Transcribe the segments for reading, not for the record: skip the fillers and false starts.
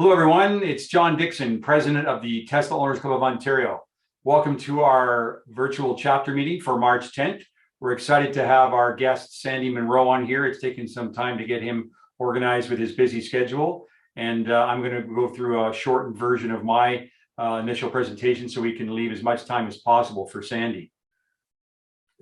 Hello, everyone. It's John Dixon, president of the Tesla Owners Club of Ontario. Welcome to our virtual chapter meeting for March 10th. We're excited to have our guest, Sandy Munro, on here. It's taken some time to get him organized with his busy schedule. And I'm going to go through a shortened version of my initial presentation so we can leave as much time as possible for Sandy.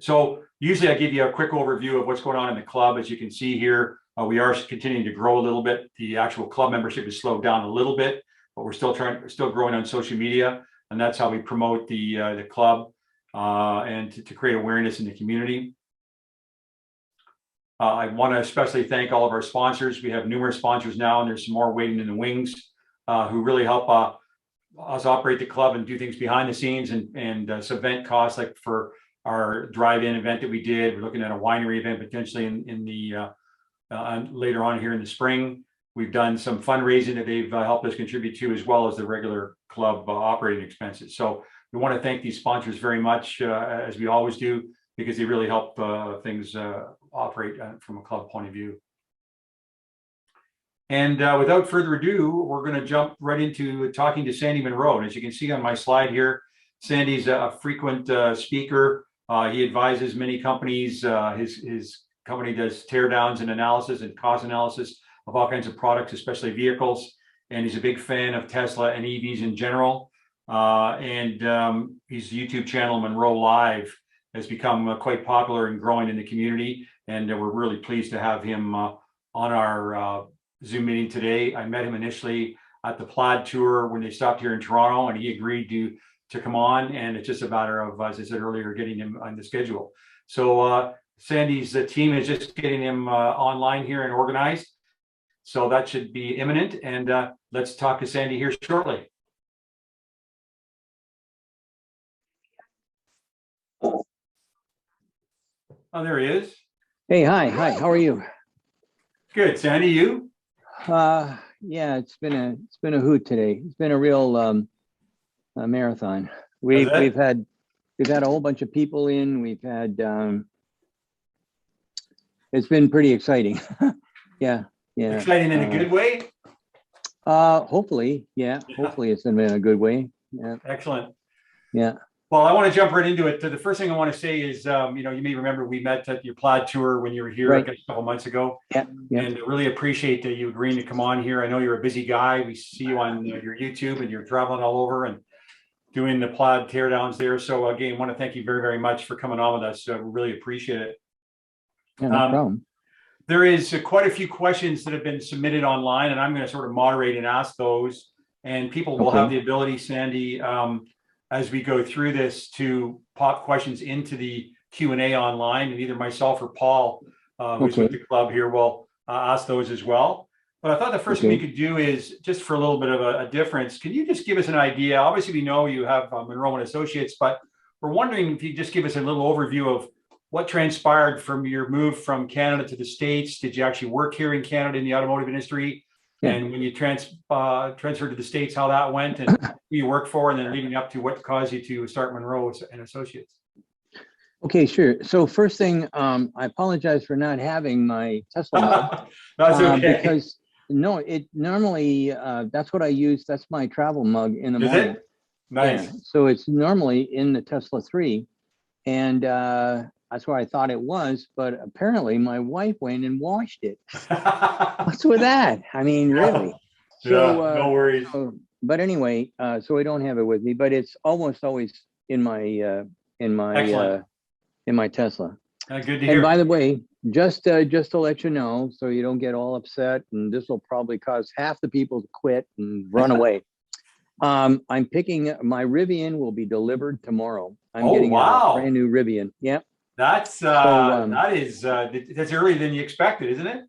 So usually I give you a quick overview of what's going on in the club. As you can see here, we are continuing to grow a little bit. The actual club membership has slowed down a little bit, but we're still growing on social media, and that's how we promote the club and to create awareness in the community. I want to especially thank all of our sponsors. We have numerous sponsors now, and there's some more waiting in the wings who really help us operate the club and do things behind the scenes and some event costs, like for our drive-in event that we did. We're looking at a winery event potentially in the later on here in the spring. We've done some fundraising that they've helped us contribute to, as well as the regular club operating expenses. So we want to thank these sponsors very much, as we always do, because they really help things operate from a club point of view. And without further ado, we're going to jump right into talking to Sandy Munro. And as you can see on my slide here, Sandy's a frequent speaker. He advises many companies. His company does teardowns and analysis and cost analysis of all kinds of products, especially vehicles. And he's a big fan of Tesla and EVs in general. His YouTube channel, Munro Live, has become quite popular and growing in the community. And we're really pleased to have him on our Zoom meeting today. I met him initially at the Plaid tour when they stopped here in Toronto, and he agreed to come on. And it's just a matter of, as I said earlier, getting him on the schedule. So Sandy's team is just getting him online here and organized. So that should be imminent. And let's talk to Sandy here shortly. Oh, there he is. Hey, hi, how are you? Good, Sandy, you? Yeah, it's been a hoot today. It's been a real marathon. We've had a whole bunch of people in. We've had it's been pretty exciting. Yeah. Exciting in a good way? Hopefully, yeah. Hopefully it's been in a good way. Yeah. Excellent. Yeah. Well, I want to jump right into it. So the first thing I want to say is, you may remember we met at your Plaid tour when you were here, right, a couple of months ago. Yeah. And I really appreciate that you agreeing to come on here. I know you're a busy guy. We see you on your YouTube, and you're traveling all over and doing the Plaid teardowns there. So again, I want to thank you very, very much for coming on with us. We really appreciate it. Yeah, no problem. There is quite a few questions that have been submitted online, and I'm going to sort of moderate and ask those. And people will have the ability, Sandy, as we go through this, to pop questions into the Q&A online, and either myself or Paul, who's with the club here, will ask those as well. But I thought the first thing we could do is, just for a little bit of a difference, can you just give us an idea? Obviously, we know you have Munro & Associates, but we're wondering if you just give us a little overview of what transpired from your move from Canada to the States. Did you actually work here in Canada in the automotive industry? Yeah. And when you transferred to the States, how that went, and who you work for, and then leading up to what caused you to start Munro & Associates? Okay, sure. So first thing, I apologize for not having my Tesla mug. That's okay. Because no, it normally, that's what I use. That's my travel mug in the morning. Is it? Nice. Yeah. So it's normally in the Tesla 3. And that's where I thought it was, but apparently my wife went and washed it. What's with that? I mean, really? So, no worries. But anyway, so I don't have it with me, but it's almost always in my Tesla. Good to hear. And by the way, just to let you know, so you don't get all upset, and this will probably cause half the people to quit and run away. I'm picking my Rivian will be delivered tomorrow. I'm getting a brand new Rivian. Yeah. That's that's earlier than you expected, isn't it?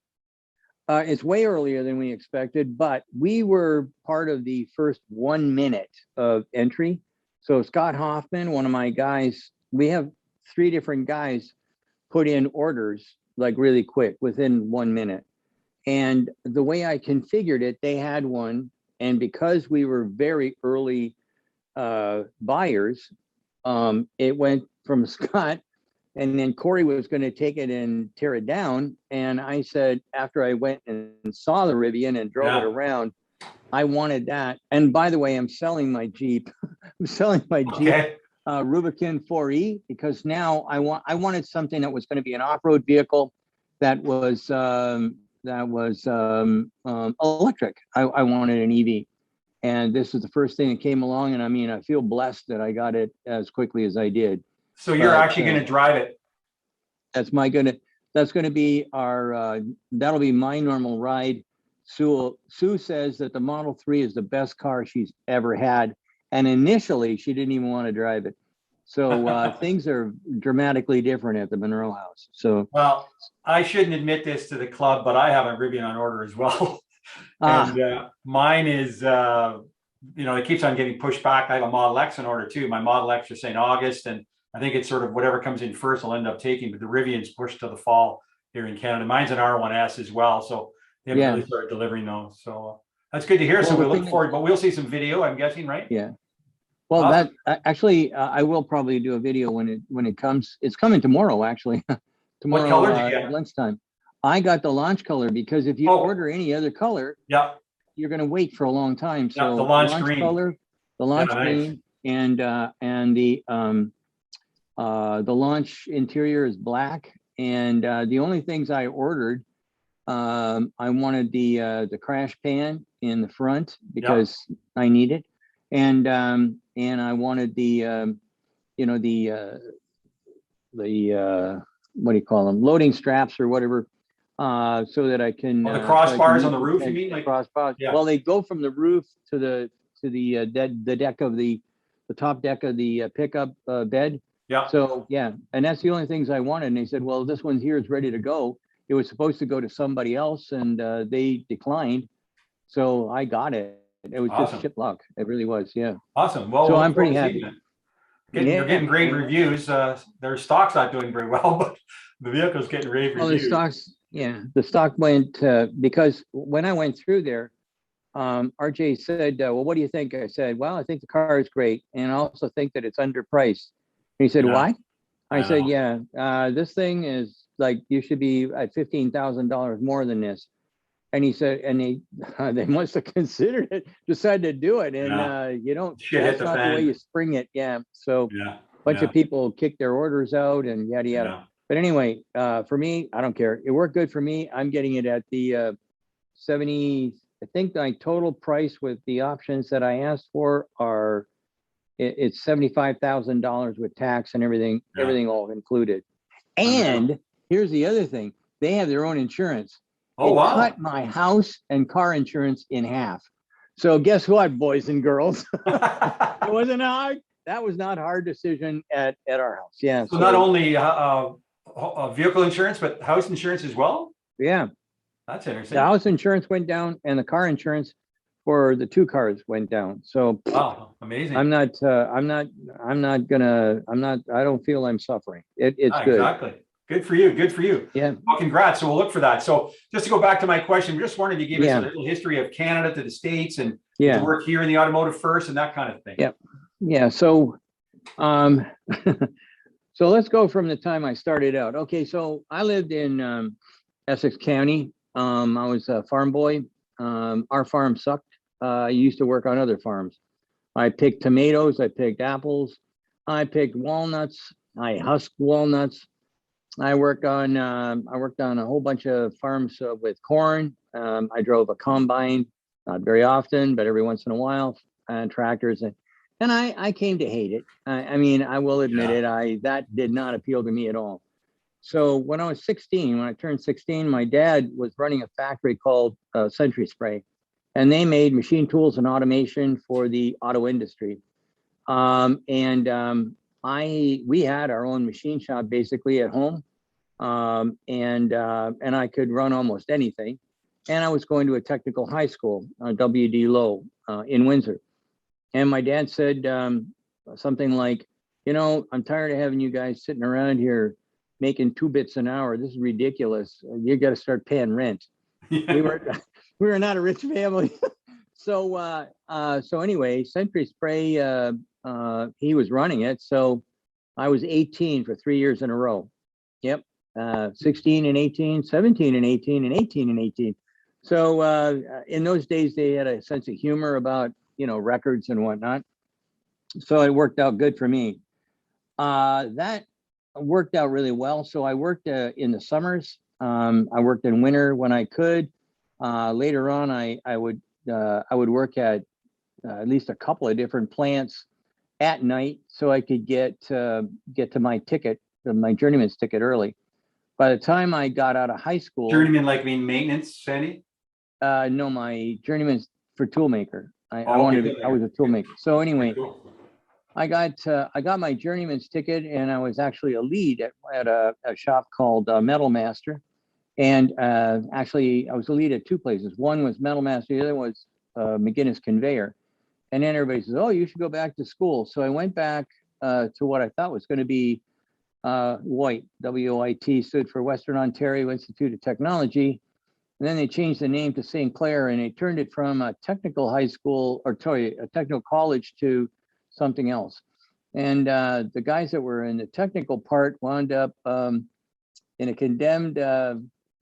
It's way earlier than we expected, but we were part of the first 1 minute of entry. So Scott Hoffman, one of my guys, we have 3 different guys put in orders like really quick within 1 minute. And the way I configured it, they had one. And because we were very early buyers, it went from Scott, and then Corey was going to take it and tear it down. And I said, after I went and saw the Rivian and drove it around, I wanted that. And by the way, I'm selling my Jeep. I'm selling my Jeep Okay. Rubicon 4E because now I wanted something that was going to be an off-road vehicle that was electric. I wanted an EV, and this is the first thing that came along. And I mean, I feel blessed that I got it as quickly as I did. So you're actually going to drive it. That's going to be our that'll be my normal ride. Sue says that the Model 3 is the best car she's ever had, and initially she didn't even want to drive it. So things are dramatically different at the Munro house. So well, I shouldn't admit this to the club, but I have a Rivian on order as well. And mine is it keeps on getting pushed back. I have a Model X in order too. My Model X is saying August, and I think it's sort of whatever comes in first I'll end up taking, but the Rivian's pushed to the fall here in Canada. Mine's an R1S as well, so they haven't really started delivering those. So that's good to hear. So we look forward, but we'll see some video, I'm guessing, right? Yeah. Well, awesome. That actually, I will probably do a video when it comes. It's coming tomorrow, actually. Tomorrow, what color did you get? Lunchtime. I got the launch color because if you order any other color, you're going to wait for a long time. So the launch green color, the launch green, and the launch interior is black. And the only things I ordered, I wanted the crash pan in the front because I need it, and I wanted the what do you call them, loading straps or whatever, so that I can the crossbars on the roof, you mean? Like crossbars? Well, they go from the roof to the deck of the top deck of the pickup bed. Yeah. So and that's the only things I wanted. And they said, well, this one here is ready to go. It was supposed to go to somebody else, and they declined. So I got it. It was just shit luck. It really was. Yeah. Awesome. Well, so I'm pretty happy. They're getting great reviews. Their stock's not doing very well, but the vehicle's getting rave reviews. The stock went because when I went through there, RJ said, well, what do you think? I said, well, I think the car is great, and I also think that it's underpriced. And he said, why? I said, this thing is like, you should be at $15,000 more than this. And he said, and they must have considered it, decided to do it. And you don't, that's not the way you spring it. Yeah. So a bunch of people kicked their orders out and yada, yada. Yeah. But anyway, for me, I don't care. It worked good for me. I'm getting it at the 70, I think my total price with the options that I asked for are, it's $75,000 with tax and everything all included. And here's the other thing. They have their own insurance. Oh, wow. Cut my house and car insurance in half. So guess what, boys and girls? It wasn't hard. That was not a hard decision at our house. Yeah. So not only vehicle insurance, but house insurance as well? Yeah. That's interesting. The house insurance went down and the car insurance for the two cars went down. So amazing. I don't feel I'm suffering. It's good. Exactly. Good for you. Good for you. Yeah. Well, congrats. So we'll look for that. So just to go back to my question, just wanted to give us a little history of Canada to the States and to work here in the automotive first and that kind of thing. Yeah. Yeah. So, so let's go from the time I started out. Okay. So I lived in Essex County. I was a farm boy. Our farm sucked. I used to work on other farms. I picked tomatoes. I picked apples. I picked walnuts. I husked walnuts. I worked on a whole bunch of farms with corn. I drove a combine, not very often, but every once in a while, and tractors. And I came to hate it. I mean, I will admit it. That did not appeal to me at all. So when I was 16, when I turned 16, my dad was running a factory called Century Spray, and they made machine tools and automation for the auto industry. We had our own machine shop basically at home, and I could run almost anything. And I was going to a technical high school, WD Low, in Windsor. And my dad said something like, I'm tired of having you guys sitting around here making 2 bits an hour. This is ridiculous. You got to start paying rent. We were not a rich family. So anyway, Century Spray, he was running it. So I was 18 for 3 years in a row. Yep. 16 and 18, 17 and 18, and 18 and 18. So in those days, they had a sense of humor about, records and whatnot. So it worked out good for me. That worked out really well. So I worked in the summers. I worked in winter when I could. Later on, I would work at least a couple of different plants at night, so I could get to my ticket, my journeyman's ticket, early. By the time I got out of high school, Journeyman, like mean maintenance, Sandy? no, my journeyman's for toolmaker. I Okay, I was a toolmaker. So anyway, cool. I got my journeyman's ticket, and I was actually a lead at a shop called Metal Master. And actually, I was a lead at two places. One was Metal Master, the other was McGinnis Conveyor. And then everybody says, "Oh, you should go back to school." So I went back to what I thought was going to be WOIT. WOIT stood for Western Ontario Institute of Technology. And then they changed the name to St. Clair, and they turned it from a technical high school, or sorry, a technical college, to something else. And the guys that were in the technical part wound up in a condemned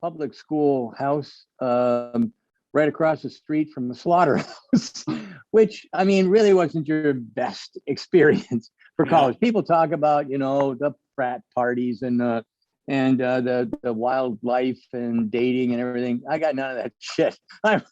public school house right across the street from the slaughterhouse, which, I mean, really wasn't your best experience for college. People talk about, the frat parties and the wildlife and dating and everything. I got none of that shit. I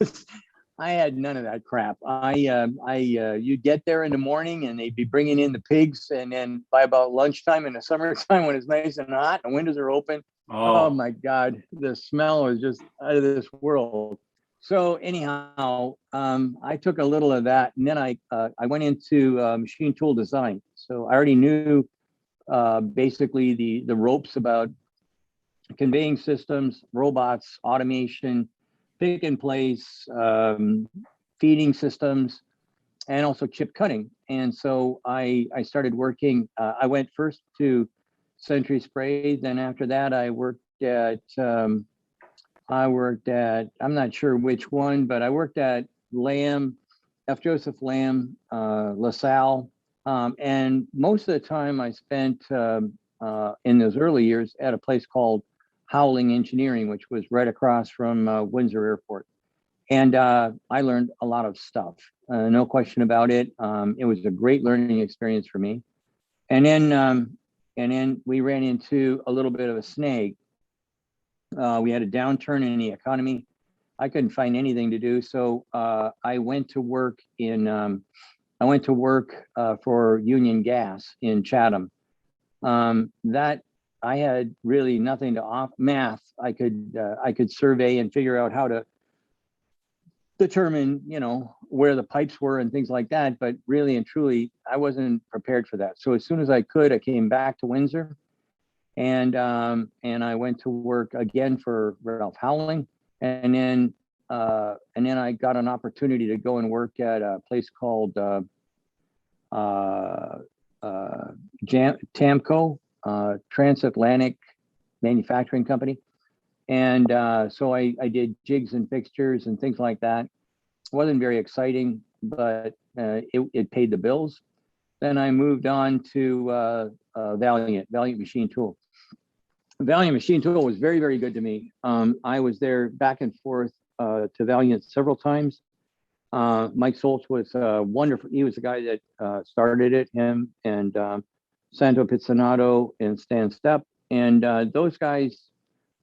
had none of that crap. You get there in the morning and they'd be bringing in the pigs, and then by about lunchtime in the summertime when it's nice and hot and windows are open, oh my God, the smell was just out of this world. So anyhow, I took a little of that, and then I went into machine tool design. So I already knew basically the ropes about conveying systems, robots, automation, pick and place, feeding systems, and also chip cutting. And so I started working. I went first to Century Spray. Then after that, I worked at I'm not sure which one, but I worked at Lamb, F. Joseph Lamb, LaSalle. And most of the time I spent in those early years at a place called Howling Engineering, which was right across from Windsor Airport. And I learned a lot of stuff, no question about it. It was a great learning experience for me. And then we ran into a little bit of a snag. We had a downturn in the economy. I couldn't find anything to do, so I went to work for Union Gas in Chatham. That I had really nothing to offer. Math, I could survey and figure out how to determine, where the pipes were and things like that. But really and truly, I wasn't prepared for that. So as soon as I could, I came back to Windsor, and I went to work again for Ralph Howling, and then I got an opportunity to go and work at a place called Tamco, Transatlantic Manufacturing Company. And so I did jigs and fixtures and things like that. It wasn't very exciting, but it paid the bills. Then I moved on to Valiant Machine Tool. Valiant Machine Tool was very, very good to me. I was there back and forth to Valiant several times. Mike Soltz was wonderful. He was the guy that started it, him and Santo Pizzanato and Stan Stepp. And those guys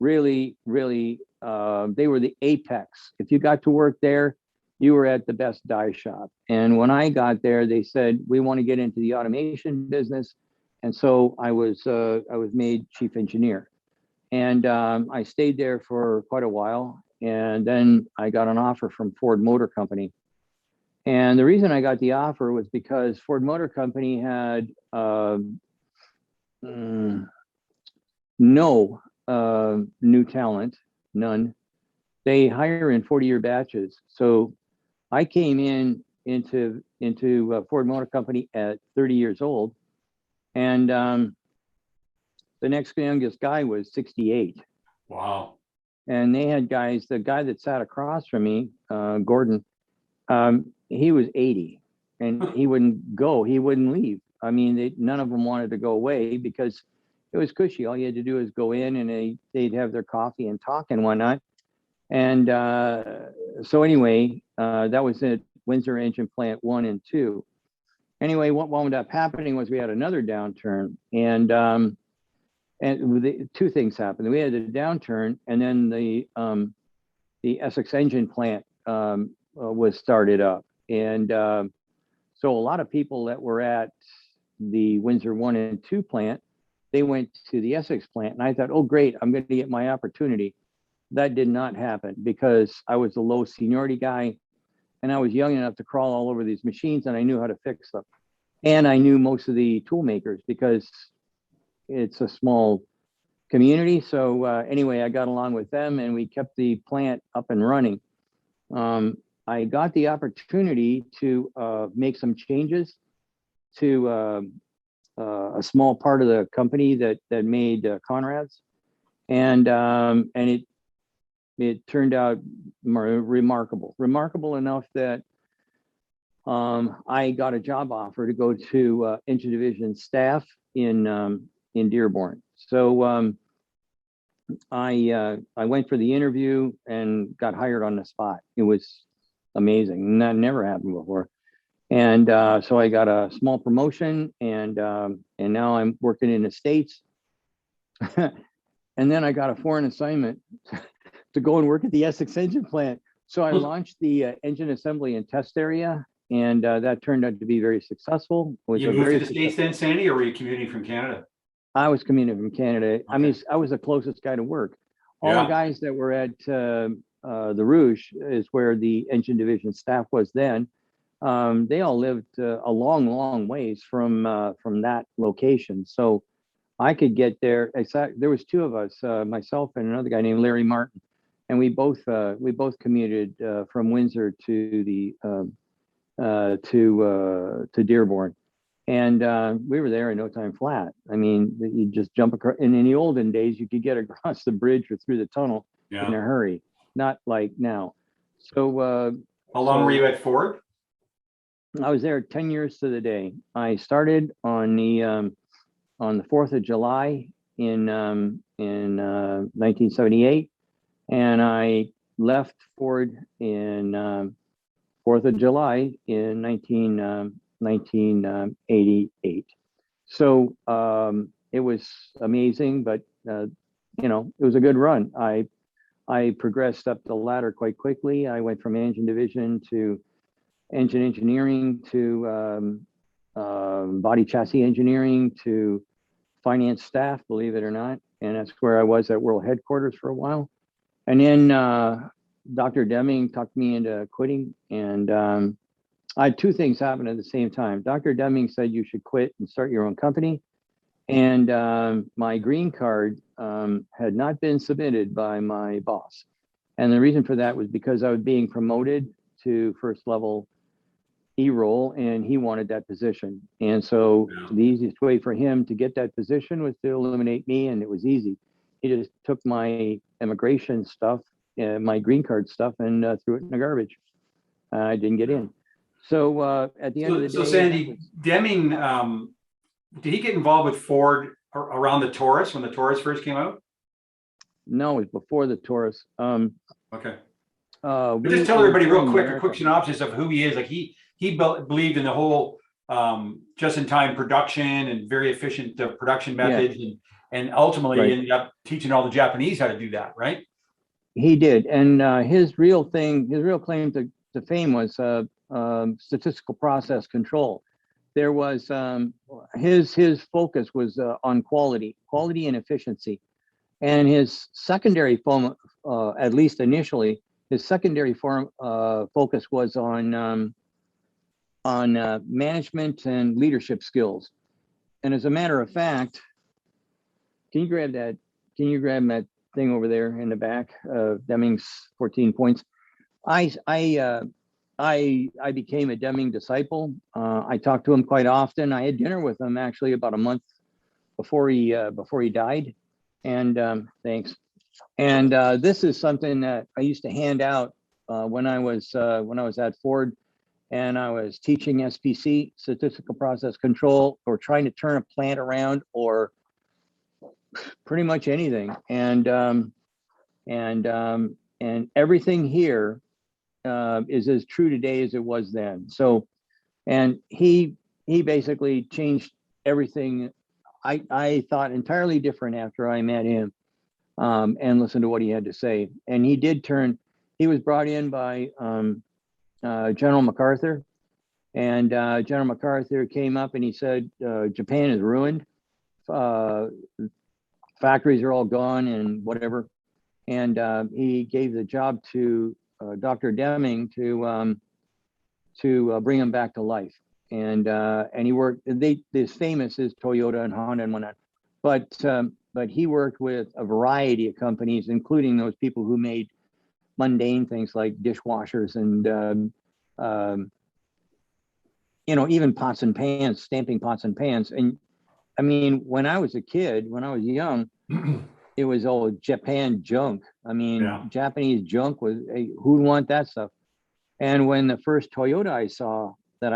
really, really, they were the apex. If you got to work there, you were at the best die shop. And when I got there, they said, we want to get into the automation business. And so I was made chief engineer. And I stayed there for quite a while. And then I got an offer from Ford Motor Company. And the reason I got the offer was because Ford Motor Company had no new talent, none. They hire in 40-year batches. So I came into Ford Motor Company at 30 years old, and the next youngest guy was 68. Wow. And they had guys. The guy that sat across from me, Gordon, he was 80, and he wouldn't go. He wouldn't leave. I mean, none of them wanted to go away because it was cushy. All you had to do is go in, and they'd have their coffee and talk and whatnot. And so anyway, that was at Windsor Engine Plant 1 and 2. Anyway, what wound up happening was we had another downturn, and two things happened. We had a downturn, and then the Essex Engine Plant was started up, and so a lot of people that were at the Windsor 1 and 2 plant, they went to the Essex plant, and I thought, oh great, I'm going to get my opportunity. That did not happen because I was a low seniority guy, and I was young enough to crawl all over these machines, and I knew how to fix them. And I knew most of the tool makers because it's a small community. So anyway, I got along with them, and we kept the plant up and running. I got the opportunity to make some changes to a small part of the company that made Conrads, and it turned out remarkable enough that I got a job offer to go to engine division staff in Dearborn. So I went for the interview and got hired on the spot. It was amazing, and that never happened before. And so I got a small promotion, and now I'm working in the States. And then I got a foreign assignment to go and work at the Essex engine plant. So I launched the engine assembly and test area, and that turned out to be very successful. You moved to the States then, Sandy, or were you commuting from Canada? I was commuting from Canada. Okay. I mean, I was the closest guy to work. All the guys that were at the Rouge is where the engine division staff was then. They all lived a long ways from that location. So I could get there. There was two of us, myself and another guy named Larry Martin, and we both commuted from Windsor to Dearborn, and we were there in no time flat. I mean, you just jump across. And in the olden days, you could get across the bridge or through the tunnel in a hurry, not like now. So how long were you at Ford? I was there 10 years to the day. I started on the 4th of July in 1978, and I left Ford in 4th of July in 1988. So it was amazing, but it was a good run. I progressed up the ladder quite quickly. I went from engine division to engine engineering to body chassis engineering to finance staff, believe it or not. And that's where I was at World Headquarters for a while. And then Dr. Deming talked me into quitting. And I had two things happen at the same time. Dr. Deming said you should quit and start your own company. And my green card had not been submitted by my boss. And the reason for that was because I was being promoted to first level E-role, and he wanted that position. And so the easiest way for him to get that position was to eliminate me, and it was easy. He just took my immigration stuff, my green card stuff, and threw it in the garbage. I didn't get in. So at the end of the day— So Sandy, Deming, did he get involved with Ford around the Taurus when the Taurus first came out? No, it was before the Taurus. Okay. Just tell everybody real quick, a quick synopsis of who he is. Like he believed in the whole just-in-time production and very efficient production methods, and ultimately ended up teaching all the Japanese how to do that, right? He did, and his real claim to fame was statistical process control. There was his focus was on quality and efficiency, and his secondary form, at least initially, his secondary focus was on management and leadership skills. And as a matter of fact, can you grab that thing over there in the back of Deming's 14 points? I became a Deming disciple. I talked to him quite often. I had dinner with him actually about a month before he died. And thanks. And this is something that I used to hand out when I was at Ford, and I was teaching SPC, statistical process control, or trying to turn a plant around, or pretty much anything. And and everything here is as true today as it was then. So, and he basically changed everything. I thought entirely different after I met him, and listened to what he had to say. And he did turn. He was brought in by General MacArthur, and General MacArthur came up and he said, Japan is ruined. Factories are all gone and whatever. And he gave the job to Dr. Deming to bring him back to life. And he worked. This famous is Toyota and Honda and whatnot, but he worked with a variety of companies, including those people who made mundane things like dishwashers and even pots and pans, stamping pots and pans. And I mean, when I was a kid, when I was young, it was all Japan junk. I mean, Yeah. Japanese junk was, who'd want that stuff? And when the first Toyota I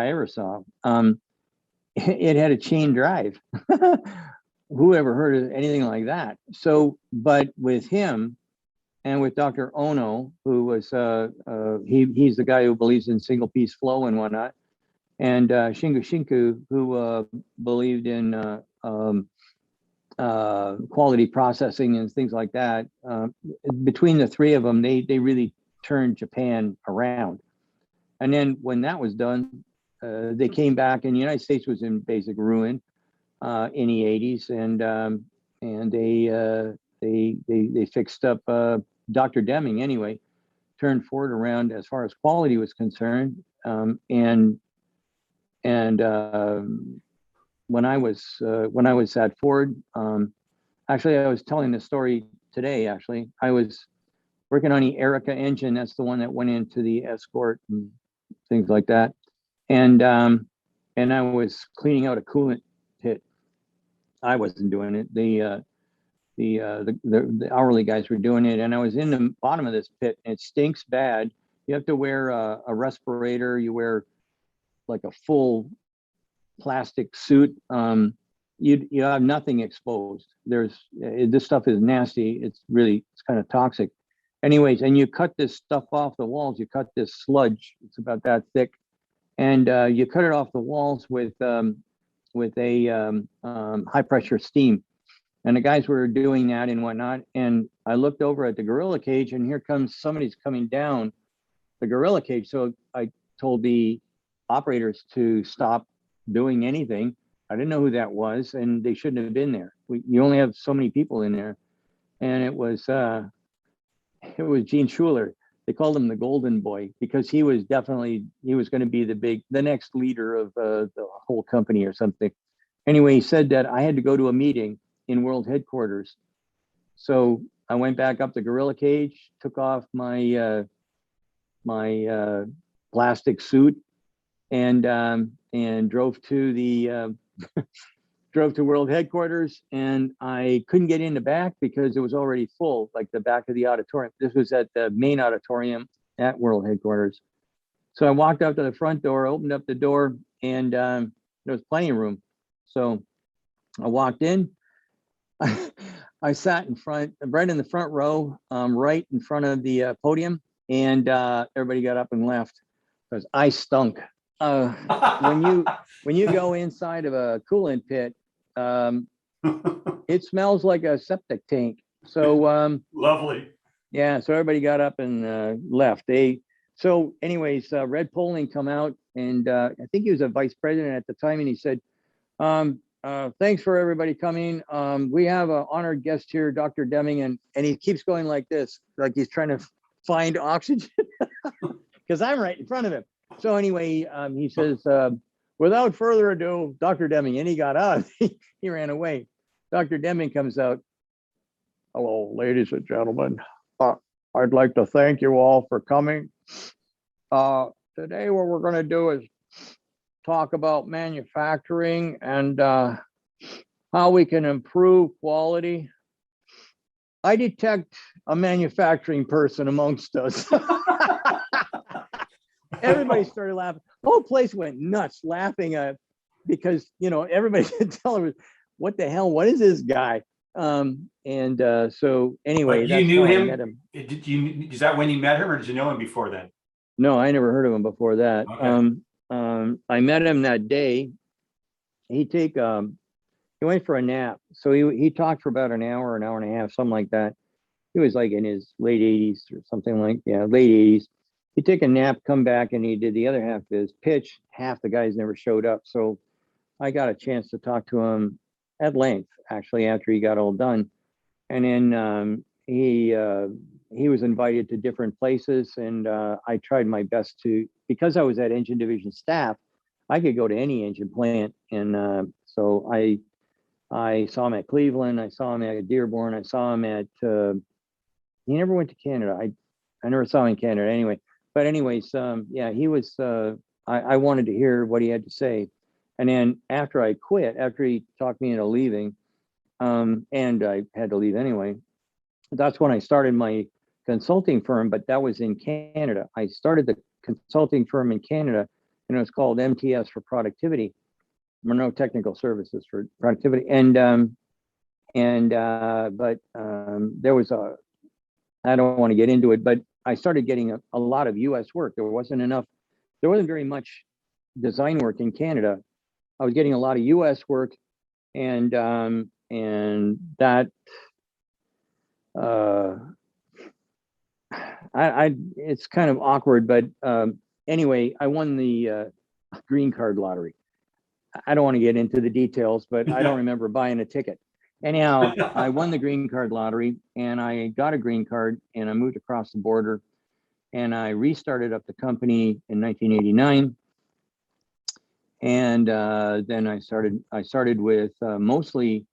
ever saw, it had a chain drive. Who ever heard of anything like that? So, but with him and with Dr. Ono, who was, he's the guy who believes in single piece flow and whatnot, and Shingo Shinku, who believed in quality processing and things like that. Between the three of them, they really turned Japan around. And then when that was done, they came back, and the United States was in basic ruin in the 80s, and they fixed up. Dr. Deming, anyway, turned Ford around as far as quality was concerned, and when I was at Ford, actually, I was telling the story today. Actually, I was working on the Erica engine. That's the one that went into the Escort and things like that. And I was cleaning out a coolant pit. I wasn't doing it. The hourly guys were doing it, and I was in the bottom of this pit, and it stinks bad. You have to wear a respirator. You wear like a full plastic suit. You have nothing exposed. This stuff is nasty. It's kind of toxic. Anyways, and you cut this stuff off the walls. You cut this sludge. It's about that thick, and you cut it off the walls with a high pressure steam. And the guys were doing that and whatnot. And I looked over at the gorilla cage, and here comes somebody's coming down the gorilla cage. So I told the operators to stop doing anything. I didn't know who that was, and they shouldn't have been there. You only have so many people in there. And it was Gene Schuler. They called him the Golden Boy because he was going to be the next leader of the whole company or something. Anyway, he said that I had to go to a meeting in world headquarters. So I went back up the gorilla cage, took off my plastic suit, and drove to world headquarters. And I couldn't get in the back because it was already full, like the back of the auditorium. This was at the main auditorium at world headquarters. So I walked up to the front door, opened up the door, and there was plenty of room. So I walked in. I sat right in the front row, right in front of the podium, and everybody got up and left because I stunk. When you go inside of a coolant pit, it smells like a septic tank. So Lovely. Yeah, so everybody got up and left. So anyways, Red Poling come out, and I think he was a vice president at the time, and he said, thanks for everybody coming. We have an honored guest here, Dr. Deming, and he keeps going like this, like he's trying to find oxygen because I'm right in front of him. So anyway, he says, without further ado, Dr. Deming, and he got out. He ran away. Dr. Deming comes out. Hello, ladies and gentlemen. I'd like to thank you all for coming. Today, what we're going to do is talk about manufacturing and how we can improve quality. I detect a manufacturing person amongst us. Everybody started laughing. The whole place went nuts laughing because everybody could tell him, what the hell, what is this guy? So anyway, But you that's knew how I met him? him. Is that when you met him, or did you know him before then? No, I never heard of him before that. Okay. I met him that day. He take he went for a nap. So he talked for about an hour and a half, something like that. He was like in his late 80s or something like, yeah, late 80s. He'd take a nap, come back, and he did the other half of his pitch. Half the guys never showed up. So I got a chance to talk to him at length, actually, after he got all done. And then he was invited to different places, and I tried my best to, because I was at engine division staff, I could go to any engine plant. And so I saw him at Cleveland, I saw him at Dearborn, I saw him at he never went to Canada. I never saw him in Canada anyway. But anyways, yeah, he was. I wanted to hear what he had to say, and then after I quit, after he talked me into leaving, and I had to leave anyway. That's when I started my consulting firm, but that was in Canada. I started the consulting firm in Canada, and it was called MTS for Productivity, Munro Technical Services for Productivity, but there was a, I don't want to get into it, but I started getting a lot of US work. There wasn't very much design work in Canada. I was getting a lot of US work, and that it's kind of awkward, but anyway, I won the green card lottery. I don't want to get into the details, but I don't remember buying a ticket. Anyhow, I won the green card lottery, and I got a green card, and I moved across the border, and I restarted up the company in 1989. And then I started with mostly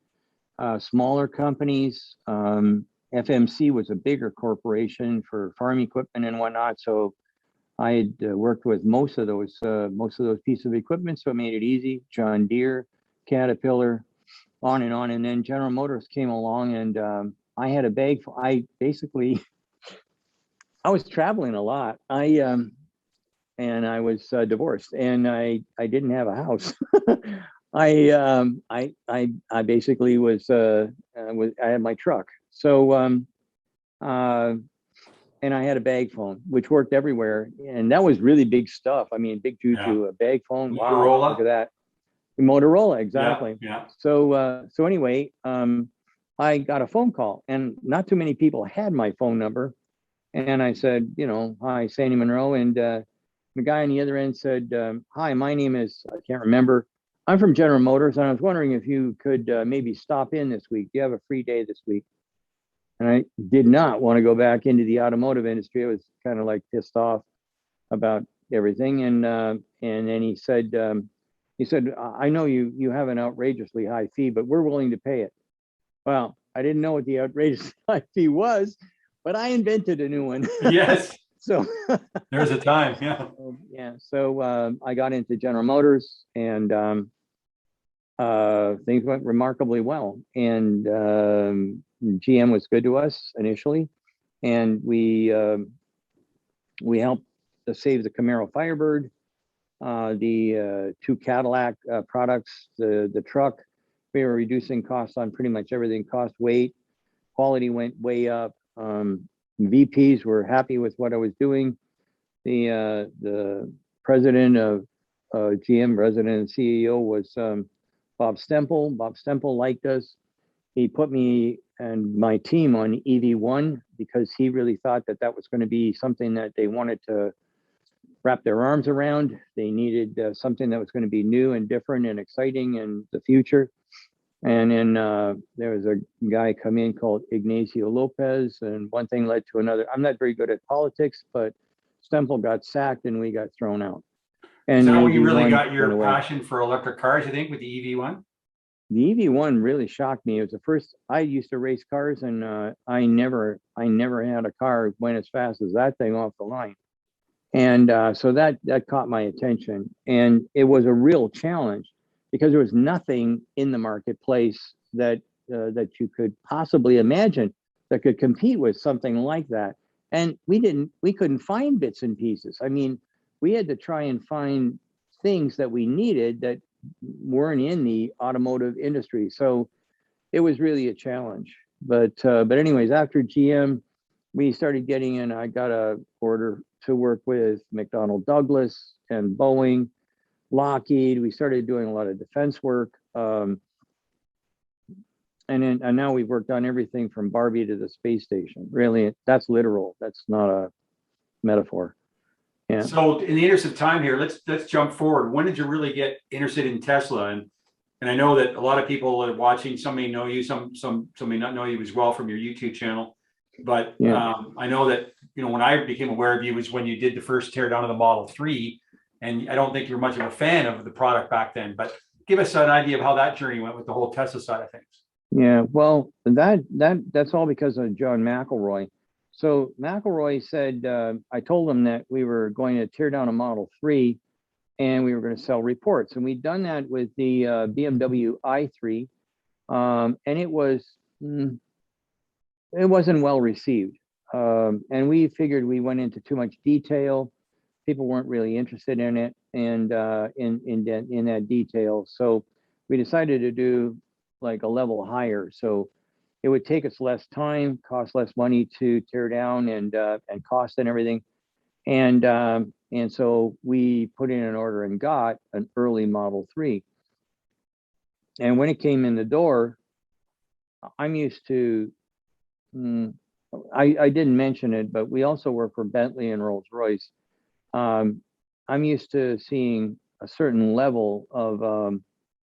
smaller companies. FMC was a bigger corporation for farm equipment and whatnot, so I had worked with most of those pieces of equipment, so it made it easy. John Deere, Caterpillar, on and on. And then General Motors came along, and I had a bag. I was traveling a lot. And I was divorced, and I didn't have a house. I basically I had my truck. So and I had a bag phone, which worked everywhere, and that was really big stuff. I mean, big juju, a bag phone. Wow, Motorola. look at that. Motorola, exactly. Yeah. So anyway, I got a phone call, and not too many people had my phone number. And I said, hi, Sandy Munro. And the guy on the other end said, hi, my name is, I can't remember. I'm from General Motors, and I was wondering if you could maybe stop in this week. Do you have a free day this week? And I did not want to go back into the automotive industry. I was kind of like pissed off about everything. And then he said, I know you have an outrageously high fee, but we're willing to pay it. Well, I didn't know what the outrageous high fee was, but I invented a new one. Yes. So there's a time. Yeah. Yeah. So I got into General Motors, and things went remarkably well. And GM was good to us initially, and we helped to save the Camaro Firebird, the two Cadillac products, the truck. We were reducing costs on pretty much everything. Cost, weight, quality went way up. VPs were happy with what I was doing. The president of GM, president and CEO, was Bob Stempel. Bob Stempel liked us. He put me and my team on EV1 because he really thought that was going to be something that they wanted to wrap their arms around. They needed something that was going to be new and different and exciting in the future. And then there was a guy come in called Ignacio Lopez, and one thing led to another. I'm not very good at politics, but Stempel got sacked and we got thrown out. And is that when you really EV1 got your went away. passion for electric cars, I think, with the EV1? The EV1 really shocked me. It was the first. I used to race cars, and I never had a car went as fast as that thing off the line. And so that caught my attention, and it was a real challenge because there was nothing in the marketplace that you could possibly imagine that could compete with something like that. And we couldn't find bits and pieces. I mean, we had to try and find things that we needed that weren't in the automotive industry. So it was really a challenge. But anyways, after GM, we started getting in. I got a order to work with McDonnell Douglas and Boeing, Lockheed. We started doing a lot of defense work. And now we've worked on everything from Barbie to the space station. Really, that's literal. That's not a metaphor. Yeah. So in the interest of time here, let's jump forward. When did you really get interested in Tesla? And I know that a lot of people are watching. Some may know you, some may not know you as well from your YouTube channel. But Yeah. I know that, you know, when I became aware of you was when you did the first teardown of the Model 3. And I don't think you were much of a fan of the product back then. But give us an idea of how that journey went with the whole Tesla side of things. Yeah, well, that's all because of John McElroy. So McElroy said, I told him that we were going to tear down a Model 3 and we were going to sell reports. And we'd done that with the BMW i3. And it wasn't well received. And we figured we went into too much detail. People weren't really interested in it and in that detail. So we decided to do like a level higher. So it would take us less time, cost less money to tear down and cost and everything. And so we put in an order and got an early Model 3. And when it came in the door, I'm used to, I didn't mention it, but we also work for Bentley and Rolls-Royce. I'm used to seeing a certain level of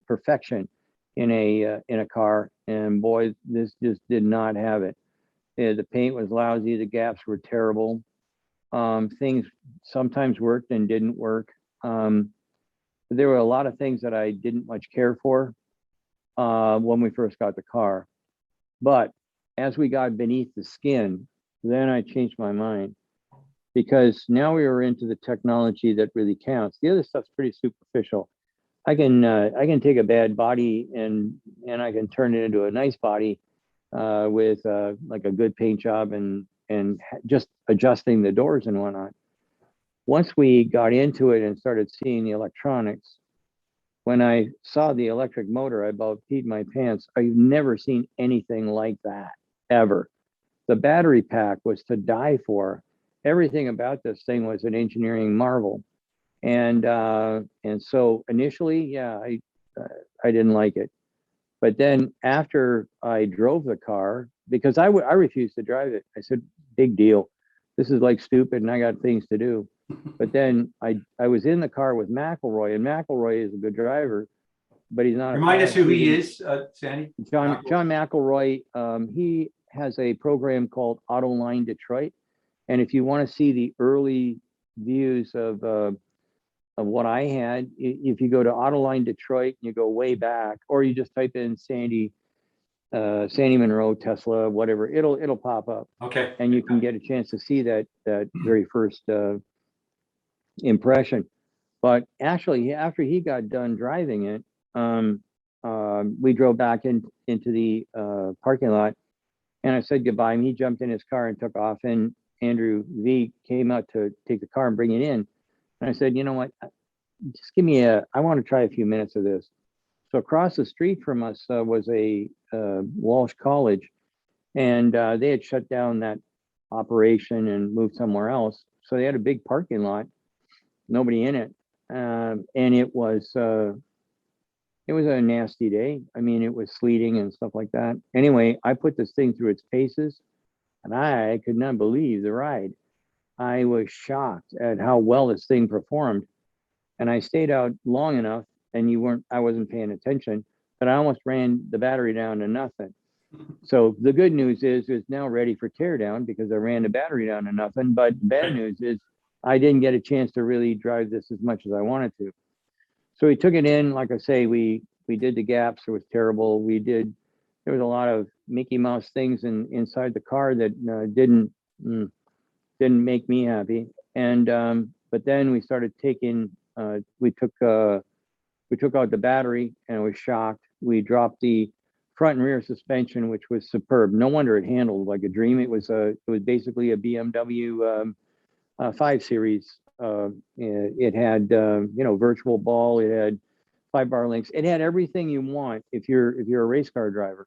perfection in a car, and boy, this just did not have it. Yeah, the paint was lousy, the gaps were terrible. Things sometimes worked and didn't work. There were a lot of things that I didn't much care for when we first got the car. But as we got beneath the skin, then I changed my mind, because now we were into the technology that really counts. The other stuff's pretty superficial. I can take a bad body and I can turn it into a nice body with like a good paint job and just adjusting the doors and whatnot. Once we got into it and started seeing the electronics, when I saw the electric motor, I about peed my pants. I've never seen anything like that ever. The battery pack was to die for. Everything about this thing was an engineering marvel. And so initially, yeah, I didn't like it. But then after I drove the car, because I refused to drive it. I said, big deal. This is like stupid and I got things to do. But then I was in the car with McElroy, and McElroy is a good driver, but he's not. Remind us who he is, Sandy. John McElroy. He has a program called Autoline Detroit. And if you want to see the early views of what I had, if you go to Autoline Detroit, you go way back, or you just type in Sandy Munro, Tesla, whatever, it'll pop up. Okay. And you can get a chance to see that very first impression. But actually, after he got done driving it, we drove back into the parking lot, and I said goodbye. And he jumped in his car and took off. And Andrew V came out to take the car and bring it in. And I said, you know what, just give me I want to try a few minutes of this. So across the street from us was a Walsh College, and they had shut down that operation and moved somewhere else. So they had a big parking lot, nobody in it. And it was a nasty day. I mean, it was sleeting and stuff like that. Anyway, I put this thing through its paces, and I could not believe the ride. I was shocked at how well this thing performed. And I stayed out long enough, and I wasn't paying attention, but I almost ran the battery down to nothing. So the good news is it's now ready for teardown because I ran the battery down to nothing. But the bad news is I didn't get a chance to really drive this as much as I wanted to. So we took it in. Like I say, we did the gaps. It was terrible. There was a lot of Mickey Mouse things inside the car that didn't make me happy. And but then we started taking. We took out the battery, and I was shocked. We dropped the front and rear suspension, which was superb. No wonder it handled like a dream. It was basically a BMW 5 Series. It had virtual ball. It had 5-bar links. It had everything you want if you're a race car driver.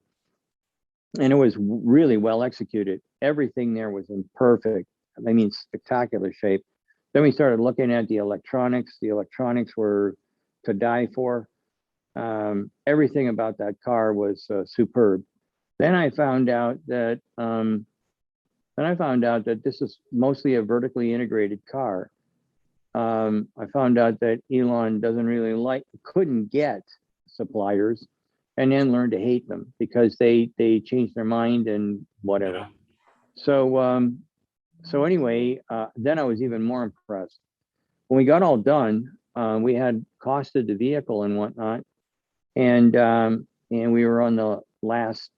and it was really well executed. Everything there was in perfect, I mean, spectacular shape. Then we started looking at the electronics. The electronics were to die for. Everything about that car was superb. Then I found out that this is mostly a vertically integrated car. I found out that Elon couldn't get suppliers, and then learned to hate them because they changed their mind and whatever. Yeah. So anyway, then I was even more impressed. When we got all done, we had costed the vehicle and whatnot, and we were on the last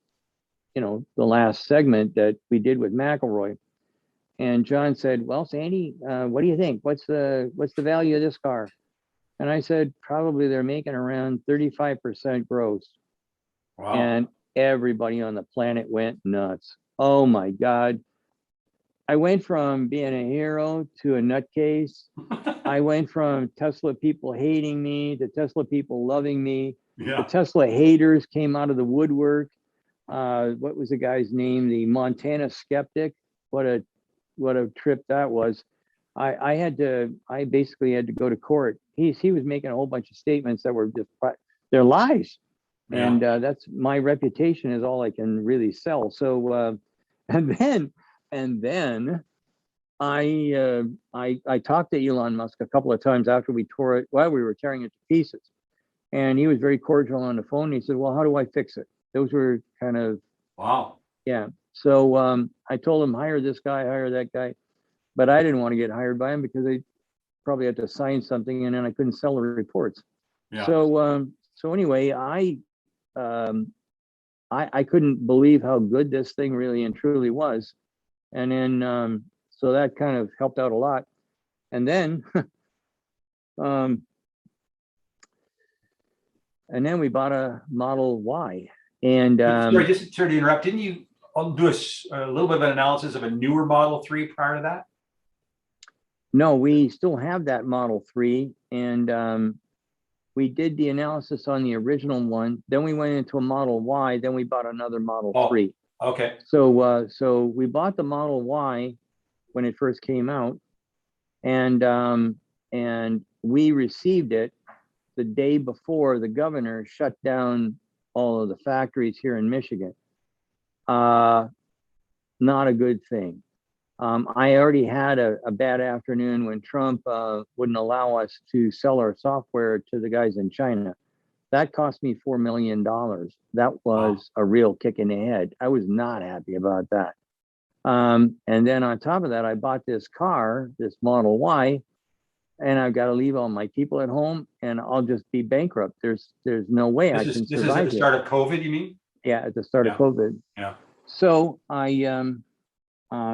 segment that we did with McElroy. And John said, "Well, Sandy, what do you think? What's the value of this car?" And I said, "Probably they're making around 35% gross." Wow. And everybody on the planet went nuts. Oh my God. I went from being a hero to a nutcase. I went from Tesla people hating me to Tesla people loving me. Yeah. The Tesla haters came out of the woodwork. What was the guy's name? The Montana skeptic. What a trip that was. I basically had to go to court. He was making a whole bunch of statements that were just, they're lies. Yeah. And that's my reputation is all I can really sell. So and then I talked to Elon Musk a couple of times after we tore it, while we were tearing it to pieces. And he was very cordial on the phone. He said, "Well, how do I fix it?" Those were kind of, Wow. yeah. So I told him, hire this guy, hire that guy. But I didn't want to get hired by him because they probably had to sign something and then I couldn't sell the reports. Yeah. So anyway, I couldn't believe how good this thing really and truly was. And then so that kind of helped out a lot. And then we bought a Model Y. And sorry, just to interrupt, didn't you do a little bit of an analysis of a newer Model 3 prior to that? No, we still have that Model 3, and we did the analysis on the original one. Then we went into a Model Y. Then we bought another Model 3. Okay. So we bought the Model Y when it first came out, and we received it the day before the governor shut down all of the factories here in Michigan. Not a good thing. I already had a bad afternoon when Trump wouldn't allow us to sell our software to the guys in China. That cost me $4 million. That was a real kick in the head. I was not happy about that. And then on top of that, I bought this car, this Model Y, and I've got to leave all my people at home, and I'll just be bankrupt. There's no way I can survive. This is at the start of COVID, you mean? Yeah, at the start of COVID. Yeah. So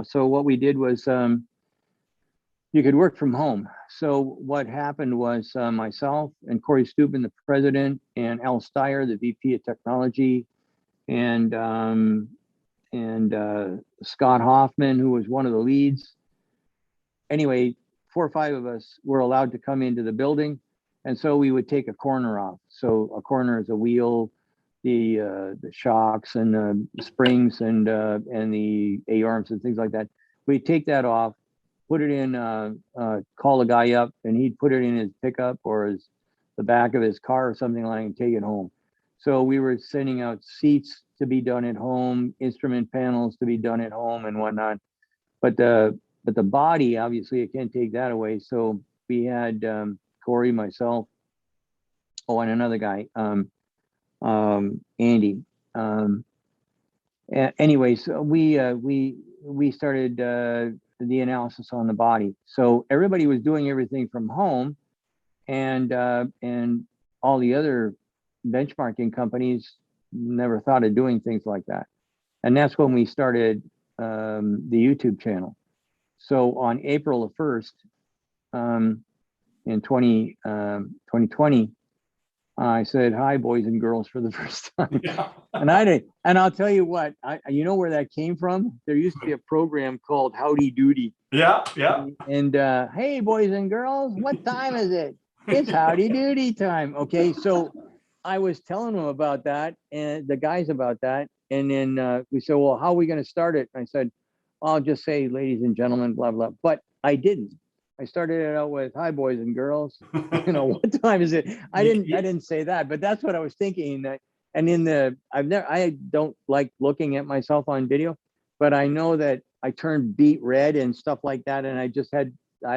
so what we did was you could work from home. So what happened was myself and Corey Steuben, the president, and Al Steyer, the VP of technology, and Scott Hoffman, who was one of the leads. Anyway, 4 or 5 of us were allowed to come into the building, and so we would take a corner off. So a corner is a wheel, the shocks and the springs and the A-arms and things like that. We'd take that off, put it in, call a guy up, and he'd put it in his pickup or the back of his car or something like that and take it home. So we were sending out seats to be done at home, instrument panels to be done at home and whatnot. But the body, obviously, I can't take that away. So we had Corey, myself, and another guy, Andy. Anyway, so we started the analysis on the body. So everybody was doing everything from home, and all the other benchmarking companies never thought of doing things like that. And that's when we started the YouTube channel. So on April 1st, in 2020, I said, "Hi, boys and girls," for the first time. Yeah. And I'll tell you what, you know where that came from? There used to be a program called Howdy Doody. Yeah. And "Hey, boys and girls, what time is it? It's Howdy Doody time." Okay, so I was telling them about that and the guys about that, we said, well, how are we going to start it? And I said, I'll just say, ladies and gentlemen, blah, blah. But I didn't. I started it out with, hi, boys and girls. What time is it? I didn't say that, but that's what I was thinking. And I don't like looking at myself on video, but I know that I turned beet red and stuff like that. And I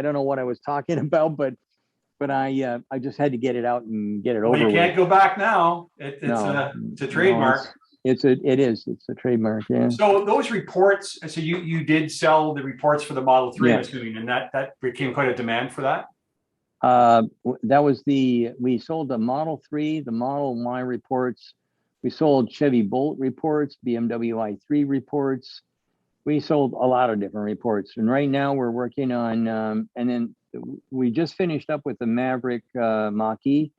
don't know what I was talking about, but I just had to get it out and get it over with. You can't go back now. It's a trademark. It's a trademark. Yeah. So those reports, so you did sell the reports for the Model 3, I'm assuming, and that became quite a demand for that? We sold the Model 3, the Model Y reports. We sold Chevy Bolt reports, BMW i3 reports. We sold a lot of different reports. And right now we're working on, and then we just finished up with the Maverick Mach-E,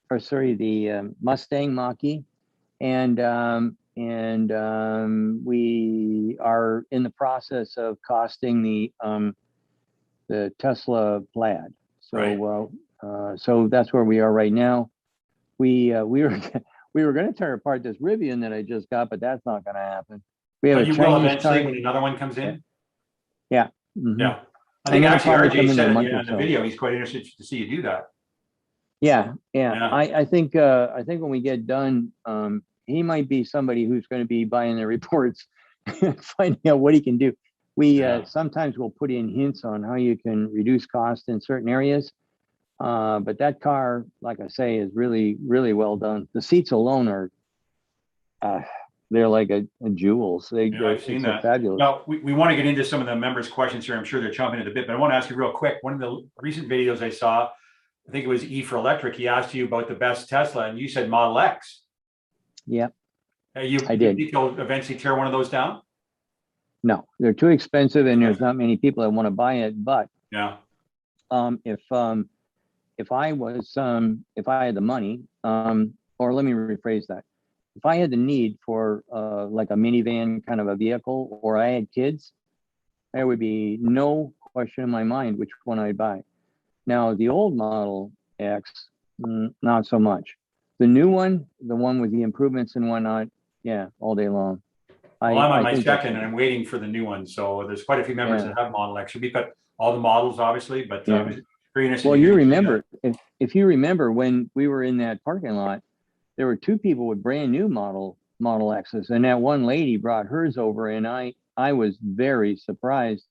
the Mustang Mach-E. And we are in the process of costing the Tesla Plaid. So, right. So that's where we are right now. We were going to tear apart this Rivian that I just got, but that's not going to happen. We have you will eventually when another one comes in. Yeah. Mm-hmm. Yeah. I think actually RJ said in the video he's quite interested to see you do that. Yeah. I think when we get done, he might be somebody who's going to be buying the reports and finding out what he can do. We sometimes we'll put in hints on how you can reduce cost in certain areas. But that car, like I say, is really, really well done. The seats alone are, they're like a jewels. I've seen that. Fabulous. Now, we want to get into some of the members' questions here. I'm sure they're chomping at the bit, but I want to ask you real quick. One of the recent videos I saw, I think it was E for Electric. He asked you about the best Tesla, and you said Model X. Yeah, I did. You think you'll eventually tear one of those down? No, they're too expensive, and there's not many people that want to buy it. But if I had the money, or let me rephrase that, if I had the need for like a minivan kind of a vehicle, or I had kids, there would be no question in my mind which one I'd buy. Now the old Model X, not so much. The new one, the one with the improvements and whatnot, yeah, all day long. Well, I'm on my second, and I'm waiting for the new one. So there's quite a few members that have Model X. We've got all the models, obviously, but very interesting. Well, you remember, if you remember when we were in that parking lot, there were two people with brand new Model X's, and that one lady brought hers over, and I was very surprised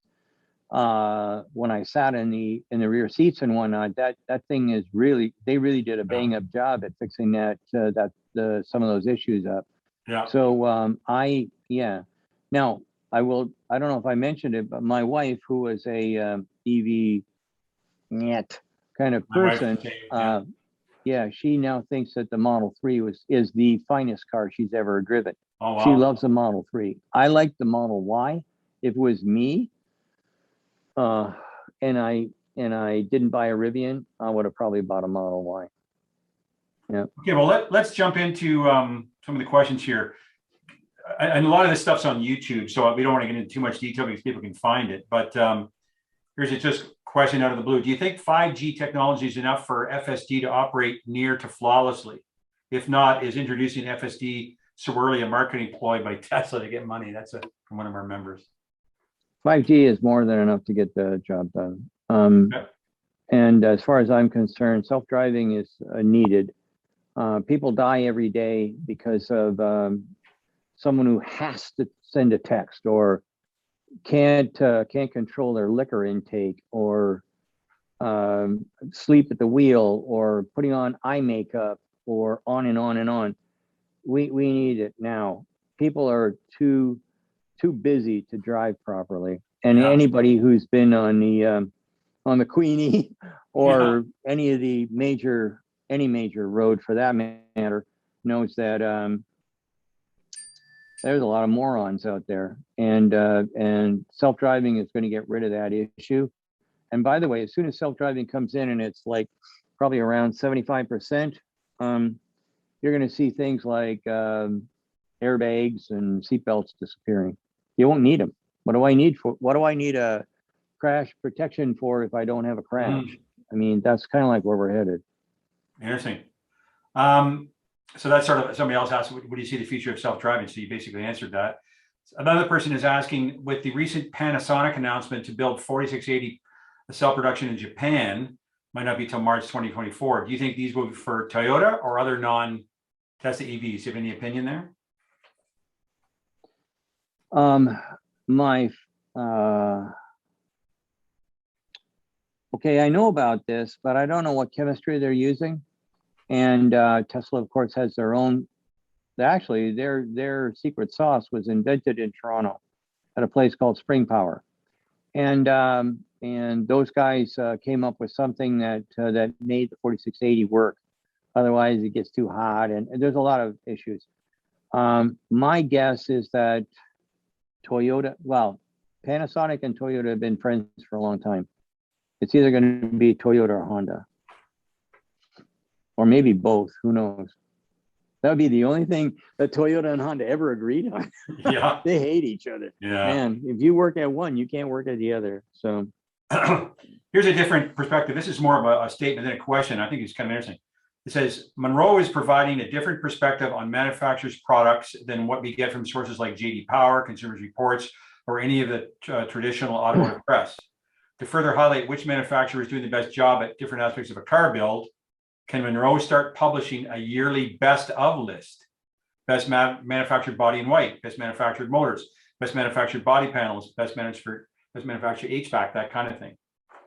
when I sat in the rear seats and whatnot. That thing is they really did a bang up job at fixing some of those issues up. Yeah. So now I don't know if I mentioned it, but my wife, who was a EV kind of person, she now thinks that the Model 3 is the finest car she's ever driven. Oh, wow. She loves the Model 3. I like the Model Y. If it was me, and I didn't buy a Rivian, I would have probably bought a Model Y. Yeah. Okay, well, let's jump into some of the questions here. And a lot of this stuff's on YouTube, so we don't want to get into too much detail because people can find it. But here's just a question out of the blue. Do you think 5G technology is enough for FSD to operate near to flawlessly? If not, is introducing FSD so early a marketing ploy by Tesla to get money? That's from one of our members. 5G is more than enough to get the job done. And as far as I'm concerned, self-driving is needed. People die every day because of someone who has to send a text, or can't control their liquor intake, or sleep at the wheel, or putting on eye makeup, or on and on and on. We need it now. People are too busy to drive properly. And anybody who's been on the Queenie or any major road for that matter knows that there's a lot of morons out there, and self-driving is going to get rid of that issue. And by the way, as soon as self-driving comes in, and it's like probably around 75%, you're going to see things like airbags and seatbelts disappearing. You won't need them. What do I need a crash protection for if I don't have a crash? I mean, that's kind of like where we're headed. Interesting. So that's sort of, somebody else asked, what do you see the future of self-driving? So you basically answered that. Another person is asking, with the recent Panasonic announcement to build 4680 cell production in Japan, might not be till March 2024. Do you think these will be for Toyota or other non-Tesla EVs? Do you have any opinion there? Okay, I know about this, but I don't know what chemistry they're using. And Tesla, of course, has their own. Actually, their secret sauce was invented in Toronto at a place called Spring Power, and those guys came up with something that made the 4680 work. Otherwise, it gets too hot, and there's a lot of issues. My guess is that Toyota, well, Panasonic and Toyota have been friends for a long time. It's either going to be Toyota or Honda, or maybe both. Who knows? That would be the only thing that Toyota and Honda ever agreed on. Yeah. They hate each other. Yeah. Man, if you work at one, you can't work at the other. So here's a different perspective. This is more of a statement than a question. I think it's kind of interesting. It says, Munro is providing a different perspective on manufacturers' products than what we get from sources like JD Power, Consumers Reports, or any of the traditional automotive press. To further highlight which manufacturer is doing the best job at different aspects of a car build, can Munro start publishing a yearly best of list? Best manufactured body in white, best manufactured motors, best manufactured body panels, best manufactured HVAC, that kind of thing.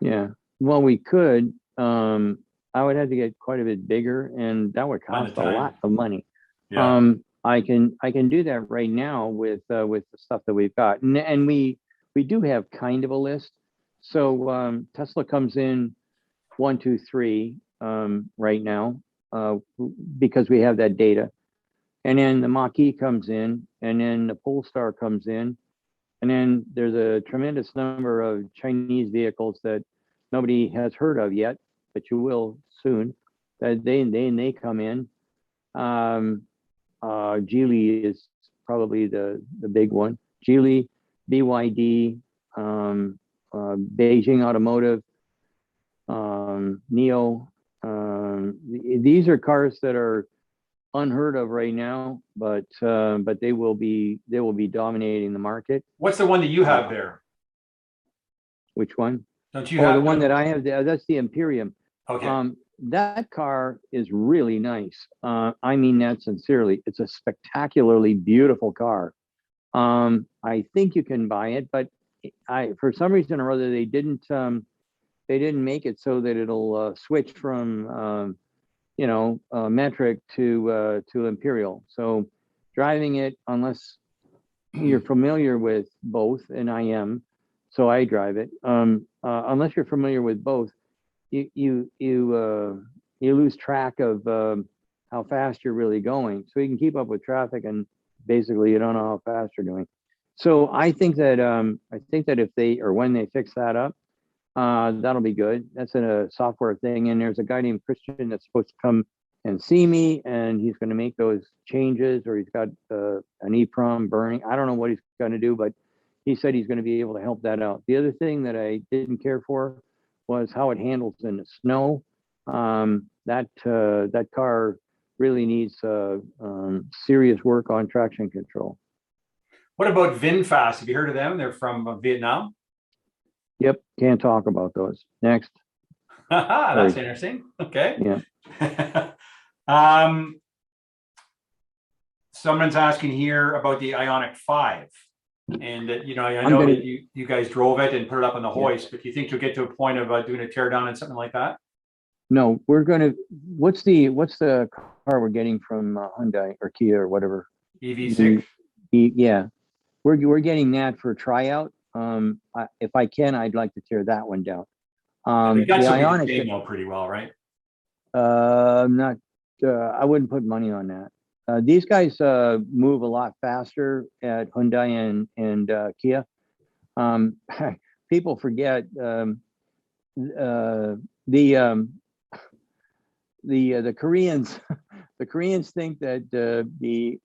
Yeah, well, we could. I would have to get quite a bit bigger, and that would cost a lot of money. Yeah. I can do that right now with the stuff that we've got, and we do have kind of a list. So Tesla comes in 1, 2, 3 right now because we have that data, and then the Mach-E comes in, and then the Polestar comes in, and then there's a tremendous number of Chinese vehicles that nobody has heard of yet, but you will soon. That they come in. Geely is probably the big one. Geely, BYD, Beijing Automotive, NIO. These are cars that are unheard of right now, but they will be dominating the market. What's the one that you have there? Which one? Don't you have the one that I have there? That's the Imperium. Okay. That car is really nice. I mean that sincerely. It's a spectacularly beautiful car. I think you can buy it, but for some reason or other they didn't make it so that it'll switch from metric to Imperial. So driving it, unless you're familiar with both, and I am, so I drive it. Unless you're familiar with both, you lose track of how fast you're really going. So you can keep up with traffic, and basically you don't know how fast you're doing. So I think that if they, or when they fix that up, that'll be good. That's a software thing, and there's a guy named Christian that's supposed to come and see me, and he's going to make those changes, or he's got an EEPROM burning. I don't know what he's going to do, but he said he's going to be able to help that out. The other thing that I didn't care for was how it handles in the snow. That car really needs serious work on traction control. What about VinFast? Have you heard of them? They're from Vietnam. Yep, can't talk about those. Next. That's interesting. Okay. Yeah. Someone's asking here about the Ioniq 5. And I know that you guys drove it and put it up on the hoist, but do you think you'll get to a point of doing a teardown and something like that? No, we're gonna. What's the car we're getting from Hyundai or Kia or whatever? EV6. Yeah, we're getting that for a tryout. If I can, I'd like to tear that one down. They got the Ioniq pretty well, right? Not. I wouldn't put money on that. These guys move a lot faster at Hyundai and Kia. People forget the Koreans. The Koreans think that the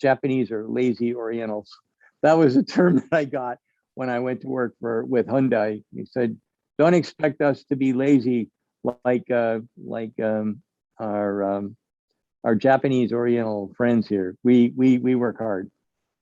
Japanese are lazy Orientals. That was a term that I got when I went to work with Hyundai. He said, "Don't expect us to be lazy like our our Japanese Oriental friends here, we work hard,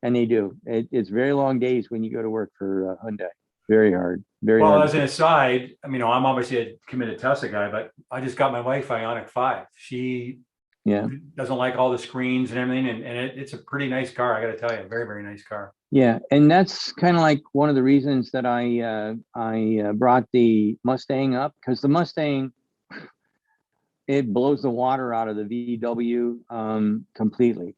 and they do. It's very long days when you go to work for Hyundai. Very hard, very Well, hard. as an aside, I mean, I'm obviously a committed Tesla guy, but I just got my wife Ioniq 5. She Yeah, doesn't like all the screens and everything, and it's a pretty nice car. I got to tell you, very, very nice car. yeah, and that's kind of like one of the reasons that I brought the Mustang up, because the Mustang, it blows the water out of the VW completely.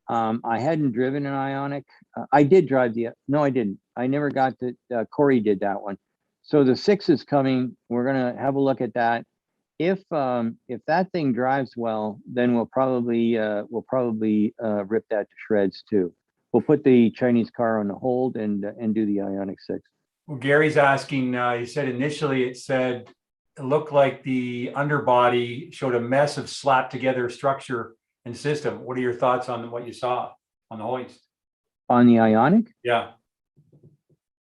I hadn't driven an Ioniq. I did drive no, I didn't. I never got to, Corey did that one. So the 6 is coming. We're gonna have a look at that. If that thing drives well, then we'll probably rip that to shreds too. We'll put the Chinese car on the hold and do the Ioniq 6. Well, Gary's asking, he said initially it said it looked like the underbody showed a mess of slapped together structure and system. What are your thoughts on what you saw on the hoist? On the Ioniq? Yeah.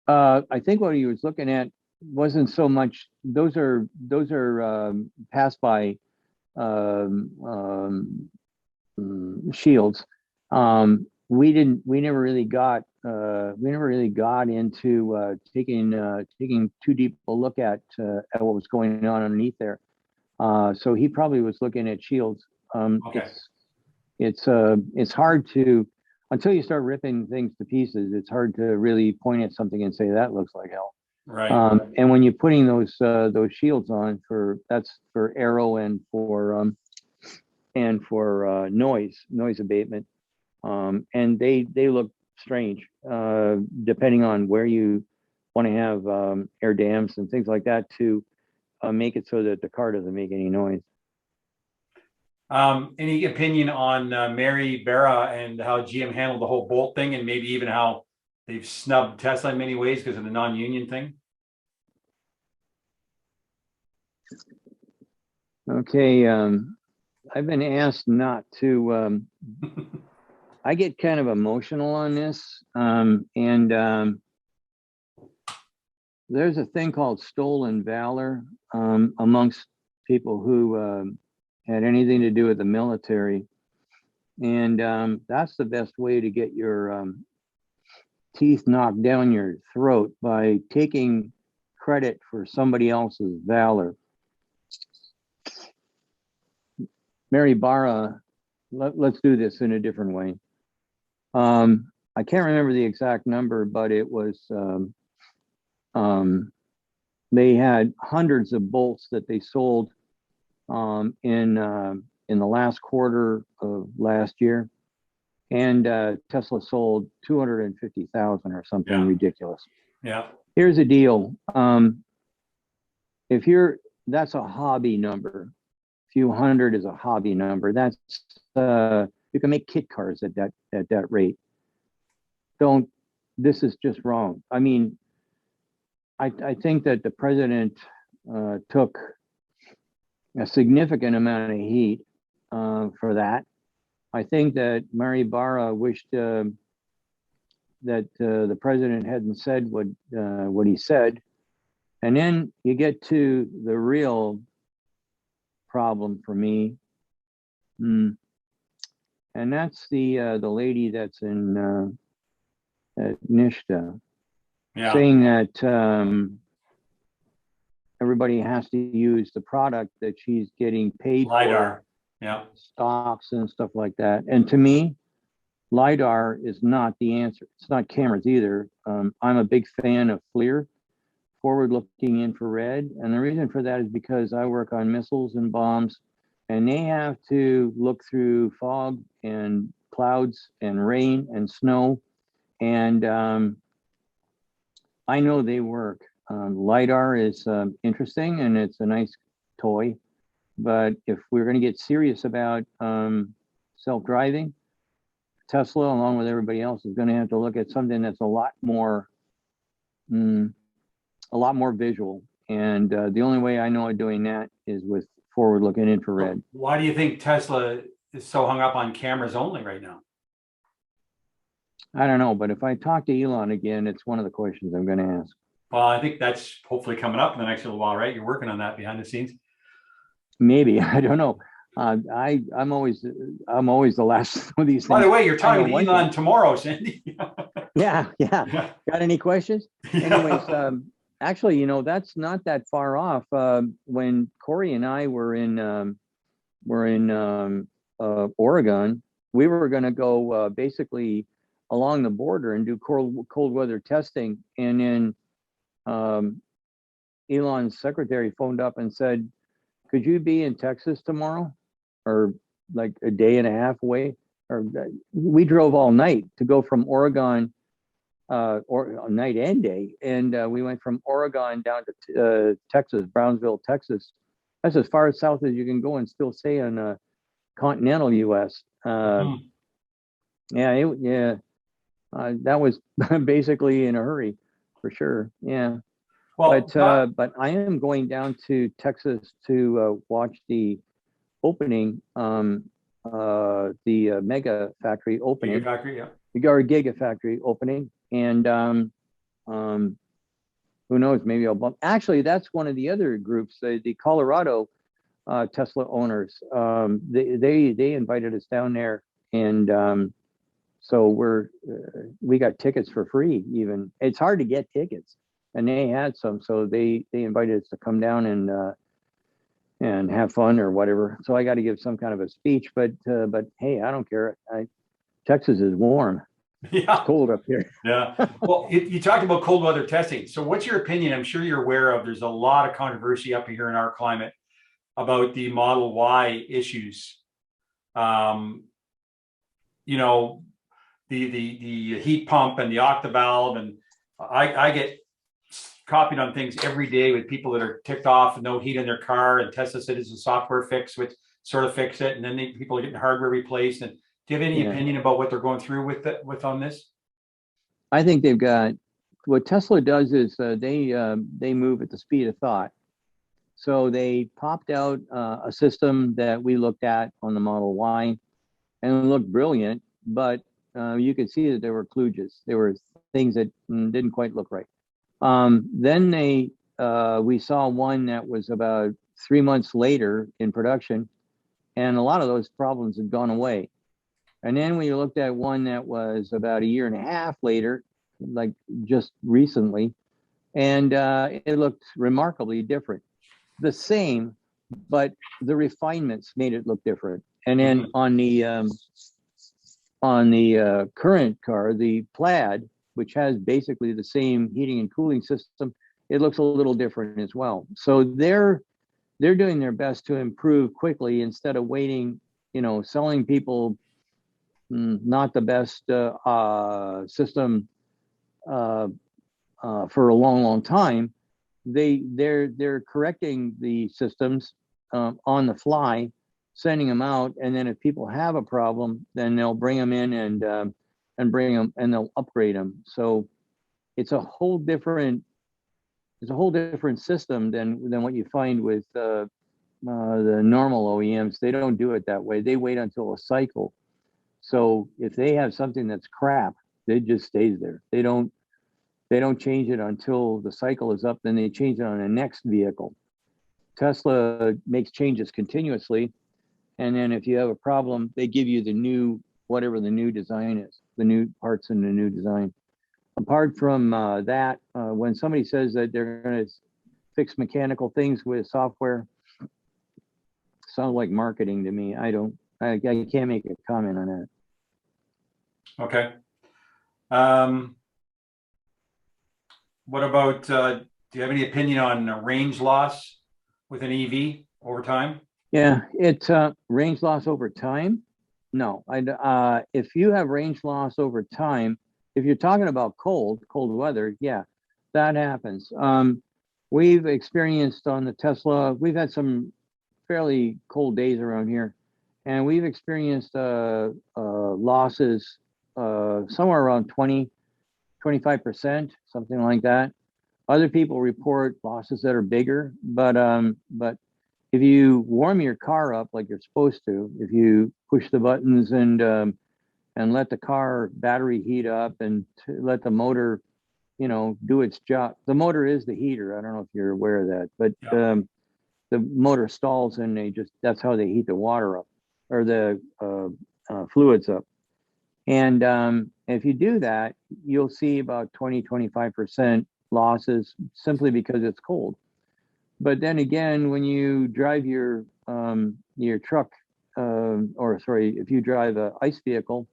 I think what he was looking at wasn't so much, those are pass by shields. We never really got into taking too deep a look at what was going on underneath there. So he probably was looking at shields. Okay. It's hard to, until you start ripping things to pieces, it's hard to really point at something and say that looks like hell. Right. And when you're putting those shields on that's for aero and for noise abatement, and they look strange depending on where you want to have air dams and things like that to make it so that the car doesn't make any noise. Any opinion on Mary Barra and how GM handled the whole Bolt thing, and maybe even how they've snubbed Tesla in many ways because of the non-union thing? Okay, I've been asked not to. I get kind of emotional on this, and there's a thing called stolen valor amongst people who had anything to do with the military, and that's the best way to get your teeth knocked down your throat, by taking credit for somebody else's valor. Mary Barra, let's do this in a different way. I can't remember the exact number, but it was they had hundreds of bolts that they sold in the last quarter of last year, and Tesla sold 250,000 or something. Yeah. Ridiculous. Yeah. Here's the deal. That's a hobby number. Few hundred is a hobby number. That's you can make kit cars at that rate. This is just wrong. I mean, I think that the president took a significant amount of heat for that. I think that Mary Barra wished that the president hadn't said what he said. And then you get to the real problem for me, and that's the lady that's in at Nishta, yeah, saying that everybody has to use the product that she's getting paid LiDAR. for, yeah, stocks and stuff like that. And to me, LiDAR is not the answer. It's not cameras either. I'm a big fan of FLIR, forward-looking infrared, and the reason for that is because I work on missiles and bombs, and they have to look through fog and clouds and rain and snow, and I know they work. LiDAR is interesting, and it's a nice toy, but if we're going to get serious about self-driving, Tesla, along with everybody else, is going to have to look at something that's a lot more visual. And the only way I know of doing that is with forward-looking infrared. Why do you think Tesla is so hung up on cameras only right now? I don't know, but if I talk to Elon again, it's one of the questions I'm going to ask. Well, I think that's hopefully coming up in the next little while, right? You're working on that behind the scenes. Maybe, I don't know. I'm always the last of these By things. the way, you're I know talking to one Elon thing. tomorrow, Sandy. Yeah, yeah. Yeah. Got any questions? Anyways, actually, that's not that far off. When Corey and I were in Oregon, we were going to go basically along the border and do cold weather testing, and then um, Elon's secretary phoned up and said, "Could you be in Texas tomorrow, or like a day and a half away?" Or we drove all night to go from Oregon, or night and day, and we went from Oregon down to Texas, Brownsville, Texas. That's as far south as you can go and still stay in continental U.S. Mhm. Yeah, that was basically in a hurry, for sure. Yeah. Well, But I am going down to Texas to watch the opening, the Mega Factory opening, Gigafactory, yeah. the Gigafactory opening, and um, who knows? Maybe I'll bump. Actually, that's one of the other groups, the Colorado Tesla owners. They invited us down there, and so we got tickets for free. Even it's hard to get tickets, and they had some, so they invited us to come down and have fun or whatever. So I got to give some kind of a speech, but hey, I don't care. Texas is warm. Yeah. It's cold up here. Yeah. Well, you talked about cold weather testing. So what's your opinion? I'm sure you're aware of, there's a lot of controversy up here in our climate about the Model Y issues. Um, you know, the heat pump and the octavalve, and I get copied on things every day with people that are ticked off and no heat in their car, and Tesla said it's a software fix which sort of fix it, and then people are getting hardware replaced. And do you have any Yeah. opinion about what they're going through with on this? I think they've got what Tesla does is they move at the speed of thought. So they popped out a system that we looked at on the Model Y, and it looked brilliant, but you could see that there were kludges. There were things that didn't quite look right. Then we saw one that was about 3 months later in production, and a lot of those problems had gone away. And then we looked at one that was about a year and a half later, like just recently, and it looked remarkably different. The same, but the refinements made it look different. And then on the current car, the Plaid, which has basically the same heating and cooling system, it looks a little different as well. So they're doing their best to improve quickly instead of waiting, selling people not the best system for a long time. They're correcting the systems on the fly, sending them out, and then if people have a problem, then they'll bring them in and bring them, and they'll upgrade them. So it's a whole different system than what you find with the normal OEMs. They don't do it that way. They wait until a cycle. So if they have something that's crap, it just stays there. They don't change it until the cycle is up, then they change it on the next vehicle. Tesla makes changes continuously, and then if you have a problem, they give you the new, whatever the new design is, the new parts in the new design. Apart from that, when somebody says that they're going to fix mechanical things with software, sounds like marketing to me. I can't make a comment on that. Okay. What about, do you have any opinion on range loss with an EV over time? Yeah, it's range loss over time. No, if you have range loss over time, if you're talking about cold weather, yeah, that happens. We've experienced on the Tesla, we've had some fairly cold days around here, and we've experienced losses somewhere around 25%, something like that. Other people report losses that are bigger, but if you warm your car up like you're supposed to, if you push the buttons and let the car battery heat up and let the motor, do its job. The motor is the heater. I don't know if you're aware of that, but Yeah. the motor stalls and that's how they heat the water up or the fluids up. And if you do that, you'll see about 20-25% losses simply because it's cold. But then again, when you drive your truck, if you drive an ice vehicle,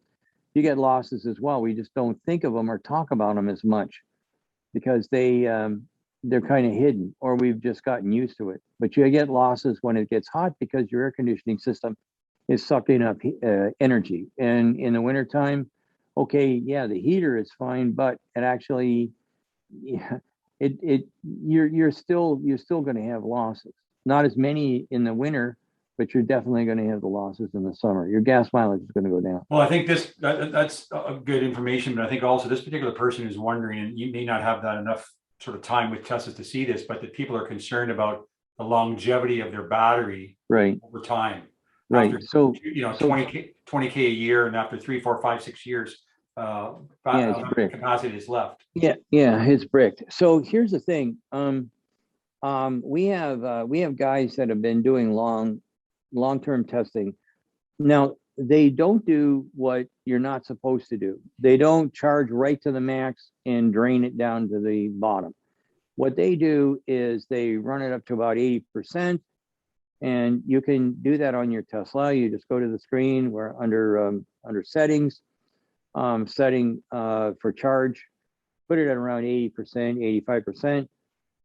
you get losses as well. We just don't think of them or talk about them as much because they're kind of hidden, or we've just gotten used to it. But you get losses when it gets hot because your air conditioning system is sucking up energy. And in the wintertime, okay, yeah, the heater is fine, but it actually, you're still going to have losses. Not as many in the winter, but you're definitely going to have the losses in the summer. Your gas mileage is going to go down. Well, I think that's good information, but I think also this particular person is wondering, and you may not have that enough sort of time with Tesla to see this, but that people are concerned about the longevity of their battery over time. Right. After, so 20K a year, and after 3, 4, 5, 6 years, capacity is left. Yeah, it's bricked. So here's the thing. We have guys that have been doing long-term testing. Now, they don't do what you're not supposed to do. They don't charge right to the max and drain it down to the bottom. What they do is they run it up to about 80%, and you can do that on your Tesla. You just go to the screen where under settings, setting for charge, put it at around 80%, 85%.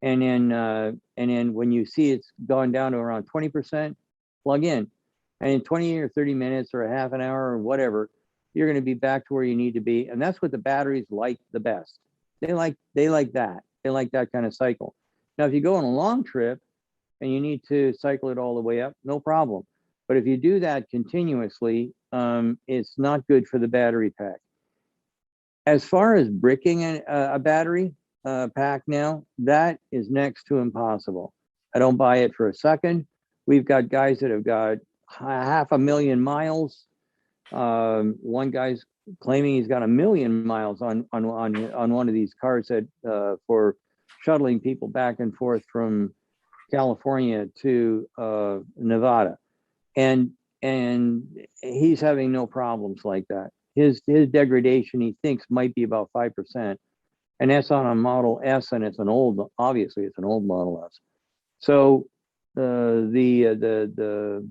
And then when you see it's gone down to around 20%, plug in. And in 20 or 30 minutes or a half an hour or whatever, you're going to be back to where you need to be. And that's what the batteries like the best. They like that. They like that kind of cycle. Now, if you go on a long trip and you need to cycle it all the way up, no problem. But if you do that continuously, it's not good for the battery pack. As far as bricking a battery pack now, that is next to impossible. I don't buy it for a second. We've got guys that have got 500,000 miles. One guy's claiming he's got 1 million miles on one of these cars that for shuttling people back and forth from California to Nevada, and he's having no problems like that. His degradation, he thinks, might be about 5%, and that's on a Model S, and it's obviously it's an old Model S. So the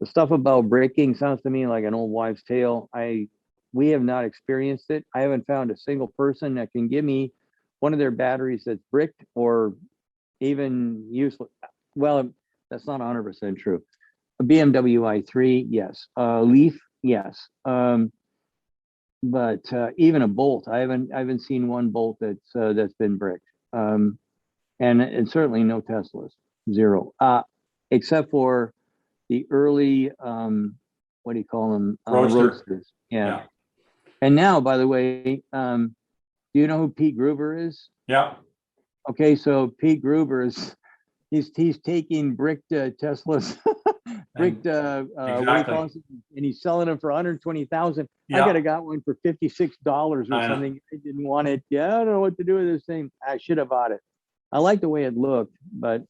stuff about braking sounds to me like an old wives' tale. We have not experienced it. I haven't found a single person that can give me one of their batteries that's bricked or even useless. Well, that's not 100% true. A BMW i3, yes. Leaf, yes. But even a Bolt, I haven't seen one Bolt that's been bricked. And certainly no Teslas, zero. Except for the early, what do you call them? Roadsters. Yeah. And now, by the way, do you know who Pete Gruber is? Yeah. Okay, so Pete Gruber he's taking bricked Teslas, bricked exactly. and he's selling them for 120,000. Yeah. I got one for $56 or something. I didn't want it. Yeah, I don't know what to do with this thing. I should have bought it. I like the way it looked, but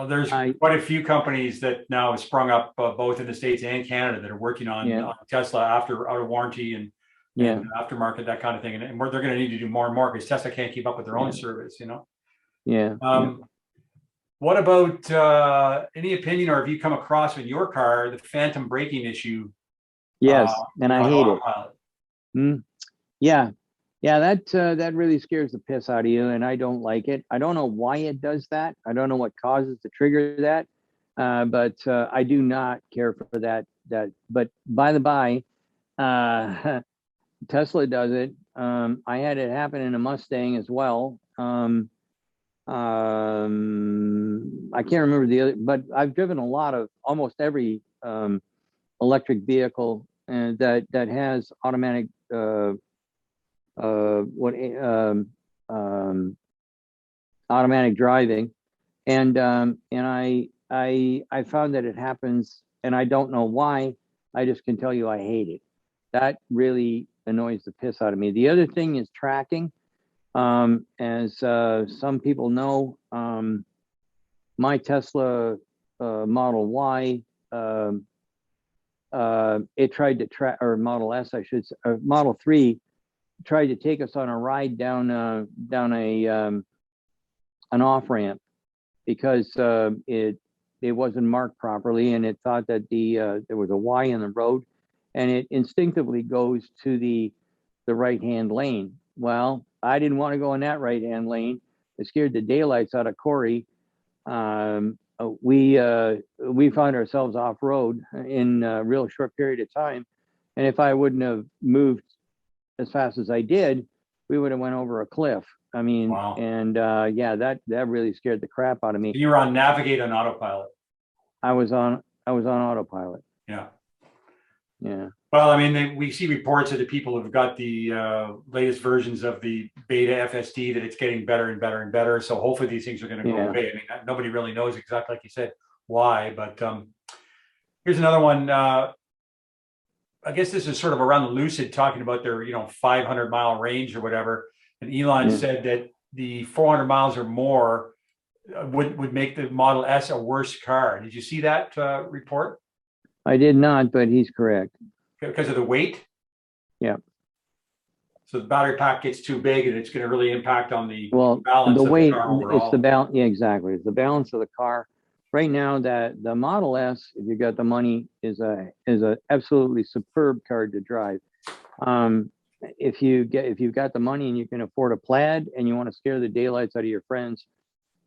there's quite a few companies that now have sprung up both in the States and Canada that are working on Tesla after out of warranty and aftermarket, that kind of thing. And they're going to need to do more and more because Tesla can't keep up with their own service, What about any opinion, or have you come across in your car the phantom braking issue? Yes, and I hate it. Yeah, that really scares the piss out of you, and I don't like it. I don't know why it does that. I don't know what causes to trigger that, but I do not care for that. But by the by, Tesla does it. I had it happen in a Mustang as well. I can't remember the other, but I've driven almost every electric vehicle that has automatic automatic driving, and I found that it happens, and I don't know why. I just can tell you I hate it. That really annoys the piss out of me. The other thing is tracking. As some people know, my Tesla Model Y. It tried to track, or Model S, I should say, Model 3 tried to take us on a ride down an off ramp because it wasn't marked properly, and it thought that there was a Y in the road, and it instinctively goes to the right hand lane. Well, I didn't want to go in that right hand lane. It scared the daylights out of Corey. We found ourselves off road in a real short period of time, and if I wouldn't have moved as fast as I did, we would have went over a cliff. I mean, Wow. and yeah, that really scared the crap out of me. You were on Navigate on autopilot. I was on autopilot. Yeah. Yeah. Well, I mean, we see reports that the people who've got the latest versions of the beta FSD that it's getting better and better and better. So hopefully these things are going to go away. I mean, nobody really knows exactly, like you said, why. But here's another one. I guess this is sort of around Lucid talking about their 500-mile range or whatever. And Elon said that the 400 miles or more would make the Model S a worse car. Did you see that report? I did not, but he's correct. Because of the weight? Yeah. So the battery pack gets too big and it's going to really impact on the balance the of weight, the car overall. It's the balance. Yeah, exactly. It's the balance of the car. Right now, that the Model S, if you got the money, is a absolutely superb car to drive. If you've got the money and you can afford a Plaid and you want to scare the daylights out of your friends,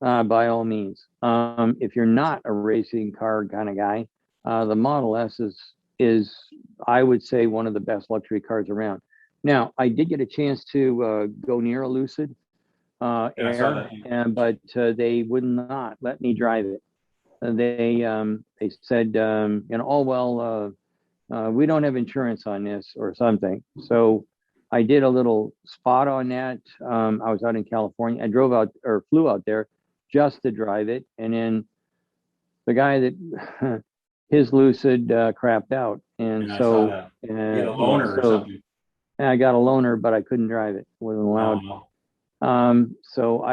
by all means. If you're not a racing car kind of guy, the Model S is I would say one of the best luxury cars around. Now, I did get a chance to go near a Lucid Air, but they would not let me drive it. They said, oh well, we don't have insurance on this or something. So I did a little spot on that. I was out in California. I flew out there just to drive it, and then the guy that his Lucid crapped out, and so you had a loaner or something. And I got a loaner, but I couldn't drive it. Wasn't allowed. So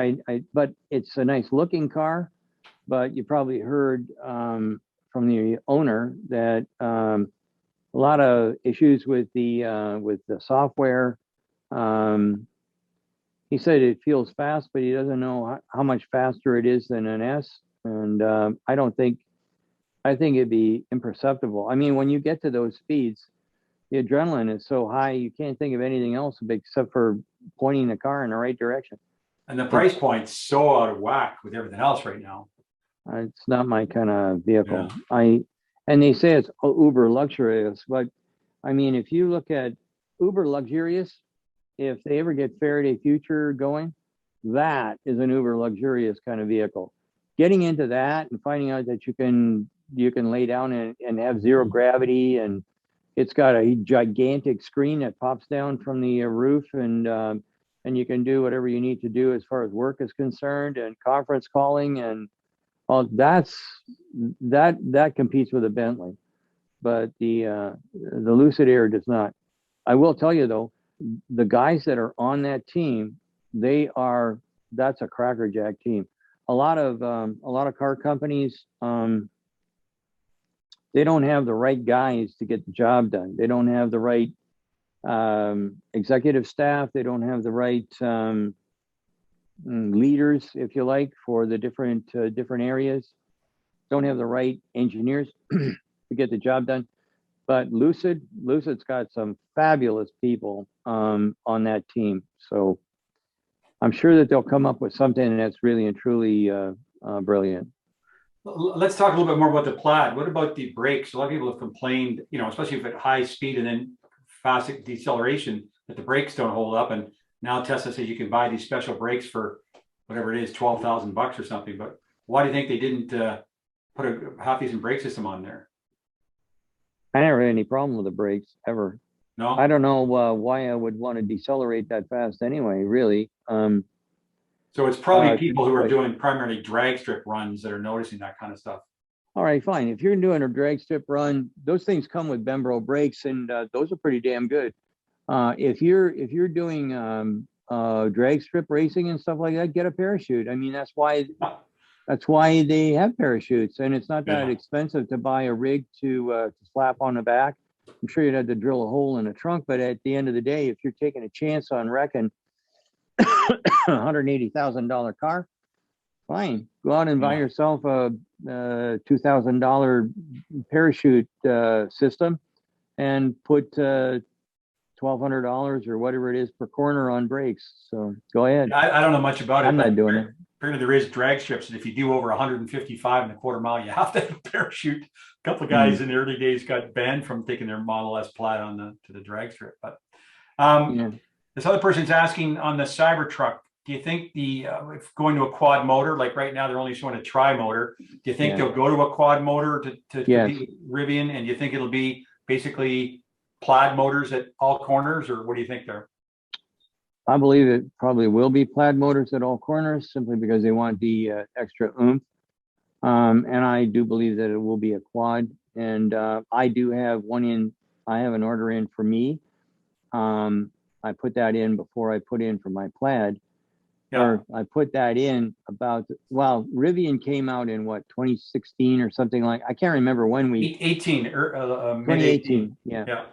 but it's a nice looking car. But you probably heard from the owner that a lot of issues with the software. He said it feels fast, but he doesn't know how much faster it is than an S. And I think it'd be imperceptible. I mean, when you get to those speeds, the adrenaline is so high, you can't think of anything else except for pointing the car in the right direction. And the price point's so out of whack with everything else right now. It's not my kind of vehicle. Yeah. And they say it's uber luxurious, but I mean, if you look at uber luxurious, if they ever get Faraday Future going, that is an uber luxurious kind of vehicle. Getting into that and finding out that you can lay down and have zero gravity, and it's got a gigantic screen that pops down from the roof, and you can do whatever you need to do as far as work is concerned, and conference calling, and all that competes with a Bentley, but the Lucid Air does not. I will tell you though, the guys that are on that team, that's a crackerjack team. A lot of car companies, they don't have the right guys to get the job done. They don't have the right executive staff. They don't have the right leaders, if you like, for the different areas. Don't have the right engineers to get the job done. But Lucid's got some fabulous people on that team. So I'm sure that they'll come up with something that's really and truly brilliant. Let's talk a little bit more about the Plaid. What about the brakes? A lot of people have complained, especially if at high speed and then fast deceleration, that the brakes don't hold up. And now Tesla says you can buy these special brakes for whatever it is, $12,000 or something. But why do you think they didn't put a half-decent brake system on there? I never had any problem with the brakes ever. No, I don't know why I would want to decelerate that fast anyway. Really. So it's probably people who are doing primarily drag strip runs that are noticing that kind of stuff. All right, fine. If you're doing a drag strip run, those things come with Bembro brakes, and those are pretty damn good. If you're doing drag strip racing and stuff like that, get a parachute. I mean, that's why That's why they have parachutes, and it's not that Yeah. expensive to buy a rig to slap on the back. I'm sure you'd have to drill a hole in the trunk, but at the end of the day, if you're taking a chance on wrecking a $180,000 car, fine. Go out and buy yourself a $2,000 parachute system and put $1,200 or whatever it is per corner on brakes. So go ahead. I don't know much about it. I'm not doing it. Apparently there is drag strips, and if you do over 155 and a quarter mile, you have to have a parachute. A couple of guys in the early days got banned from taking their Model S Plaid to the drag strip. But this other person's asking on the Cybertruck, do you think if going to a quad motor, like right now they're only showing a tri-motor, do you think they'll go to a quad motor to compete with Rivian, and do you think it'll be basically Plaid motors at all corners, or what do you think there? I believe it probably will be Plaid motors at all corners, simply because they want the extra oomph. And I do believe that it will be a quad. And I do have one in. I have an order in for me. I put that in before I put in for my Plaid. Or I put that in Rivian came out in what, 2016 or something like. I can't remember when we. 2018. Yeah.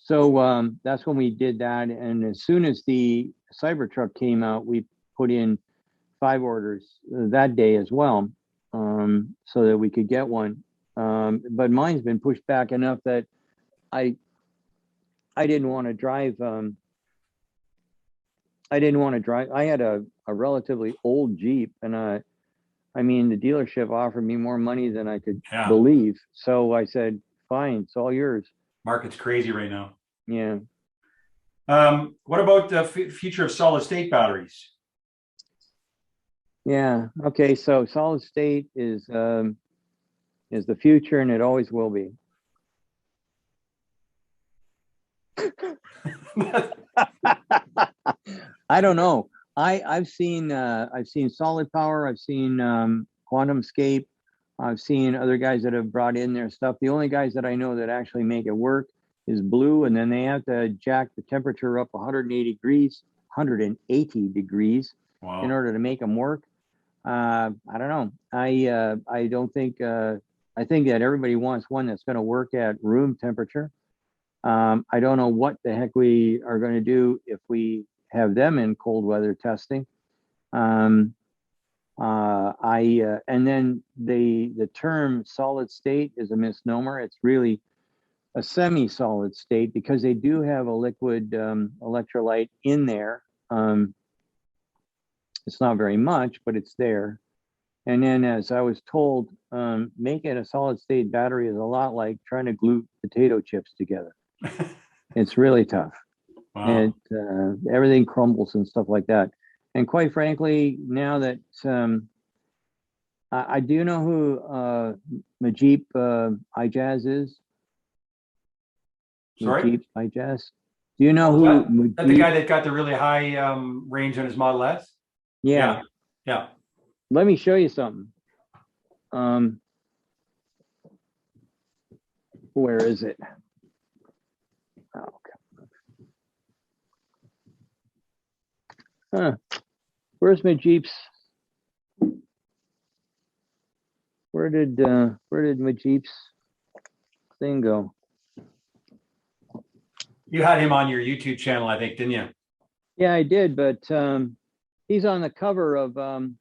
So that's when we did that, and as soon as the Cybertruck came out, we put in 5 orders that day as well, so that we could get one. But mine's been pushed back enough that I didn't want to drive. I had a relatively old Jeep, and I mean, the dealership offered me more money than I could believe. So I said, fine, it's all yours. Market's crazy right now. Yeah. What about the future of solid state batteries? Yeah. Okay. So solid state is the future, and it always will be. I don't know. I've seen solid power. I've seen QuantumScape. I've seen other guys that have brought in their stuff. The only guys that I know that actually make it work is Blue, and then they have to jack the temperature up 180 degrees in order to make them work. I don't know. I don't think. I think that everybody wants one that's going to work at room temperature. I don't know what the heck we are going to do if we have them in cold weather testing. And then the term solid state is a misnomer. It's really a semi-solid state, because they do have a liquid electrolyte in there. It's not very much, but it's there. And then, as I was told, making a solid state battery is a lot like trying to glue potato chips together. It's really tough. Wow. And everything crumbles and stuff like that. And quite frankly, now that I do know who Majip Ijaz is. Sorry? Majip Ijaz. Do you know who? That the guy that got the really high range on his Model S? Yeah. Let me show you something. Where is it? Oh, okay. Where's Majip's? Where did Majip's thing go? You had him on your YouTube channel, I think, didn't you? Yeah, I did, but he's on the cover of the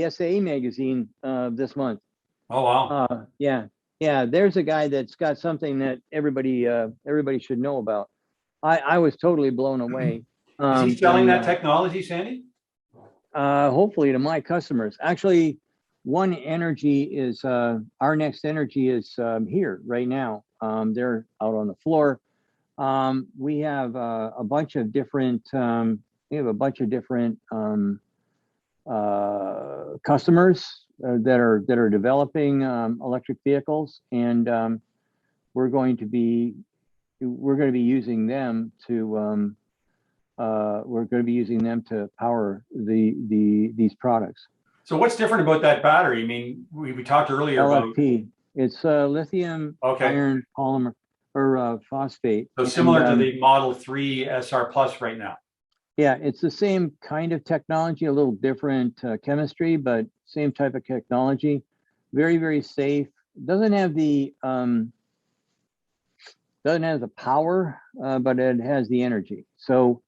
SAE magazine this month. Oh wow. Yeah. There's a guy that's got something that everybody should know about. I was totally blown away. Is he selling that technology, Sandy? Hopefully to my customers. Actually, One Energy is our Next Energy is here right now. They're out on the floor. We have a bunch of different customers that are developing electric vehicles, and we're going to be using them to power these products. So what's different about that battery? I mean, we talked earlier LFP. about It's lithium iron polymer or phosphate. So similar to the Model 3 SR Plus right now. Yeah, it's the same kind of technology, a little different chemistry, but same type of technology. Very, very safe. Doesn't have the power, but it has the energy. So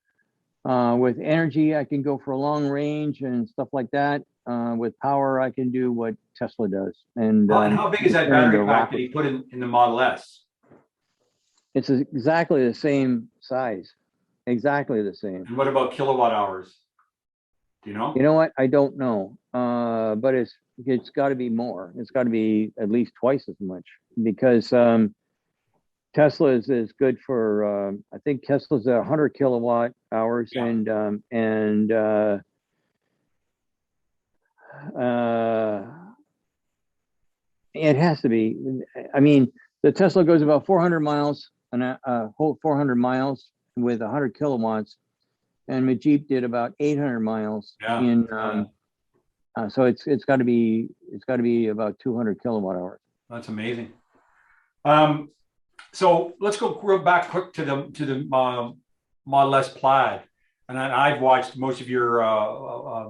with energy, I can go for a long range and stuff like that. With power, I can do what Tesla does. And And how big is that turn into battery pack that rockets. he put in the Model S? It's exactly the same size. Exactly the same. And what about kilowatt hours? Do you You know? know what? I don't know. But it's got to be more. It's got to be at least twice as much because Tesla is good for I think Tesla's 100 kilowatt hours Yeah. and it has to be. I mean, the Tesla goes about 400 miles and a whole 400 miles with 100 kilowatts, and my Jeep did about 800 miles Yeah. in. So it's got to be about 200 kilowatt hours. That's amazing. So let's go real back quick to the Model S Plaid, and I've watched most of your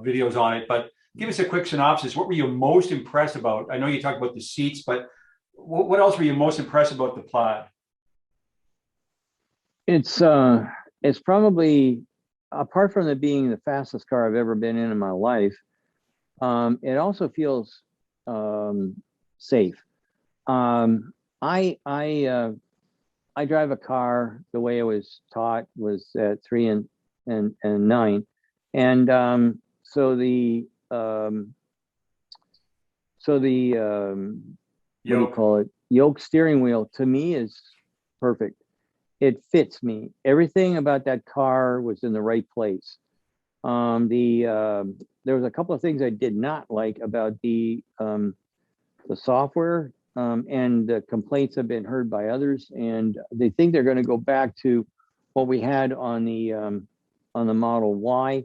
videos on it. But give us a quick synopsis. What were you most impressed about? I know you talked about the seats, but what else were you most impressed about the Plaid? It's probably, apart from it being the fastest car I've ever been in my life, it also feels safe. I drive a car the way I was taught was at 3 and 9, and what do you Yoke. call it? Yoke steering wheel to me is perfect. It fits me. Everything about that car was in the right place. There was a couple of things I did not like about the software, and the complaints have been heard by others, and they think they're going to go back to what we had on the Model Y,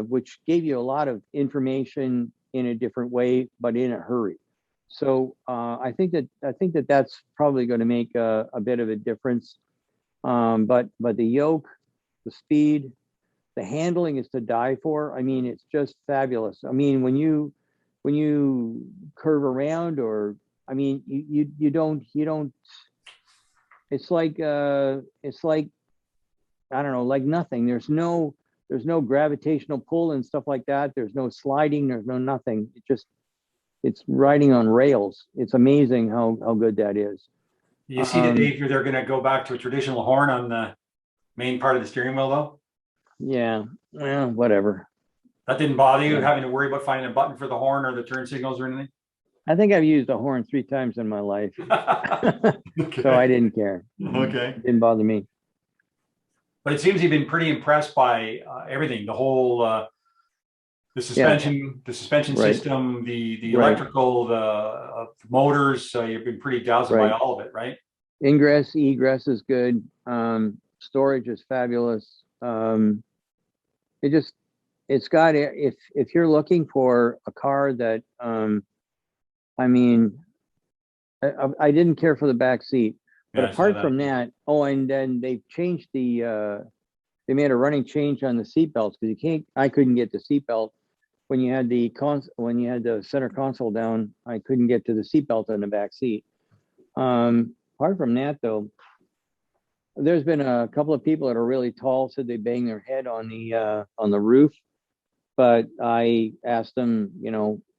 which gave you a lot of information in a different way, but in a hurry. So I think that that's probably going to make a bit of a difference. But the yoke, the speed, the handling is to die for. I mean, it's just fabulous. I mean, when you curve around, or I mean, you don't. It's like I don't know, like nothing. There's no gravitational pull and stuff like that. There's no sliding. There's no nothing. It's riding on rails. It's amazing how good that is. You see that they're going to go back to a traditional horn on the main part of the steering wheel, though? Yeah, well, whatever. That didn't bother you, Yeah. having to worry about finding a button for the horn or the turn signals or anything? I think I've used a horn 3 times in my life, Okay. so I didn't care. Okay. It didn't bother me. But it seems you've been pretty impressed by everything, the whole the suspension, Right. system, the Right. electrical, the motors. So you've been pretty dazzled by Right. all of it, right? Ingress, egress is good. Storage is fabulous. It just, it's got, if you're looking for a car that, I mean, I didn't care for the back seat, but Yeah, I saw apart that. from that, oh, and then they changed they made a running change on the seat belts, because I couldn't get the seat belt when you had the center console down. I couldn't get to the seat belt in the back seat. Apart from that, though, there's been a couple of people that are really tall said they bang their head on the roof, but I asked them, do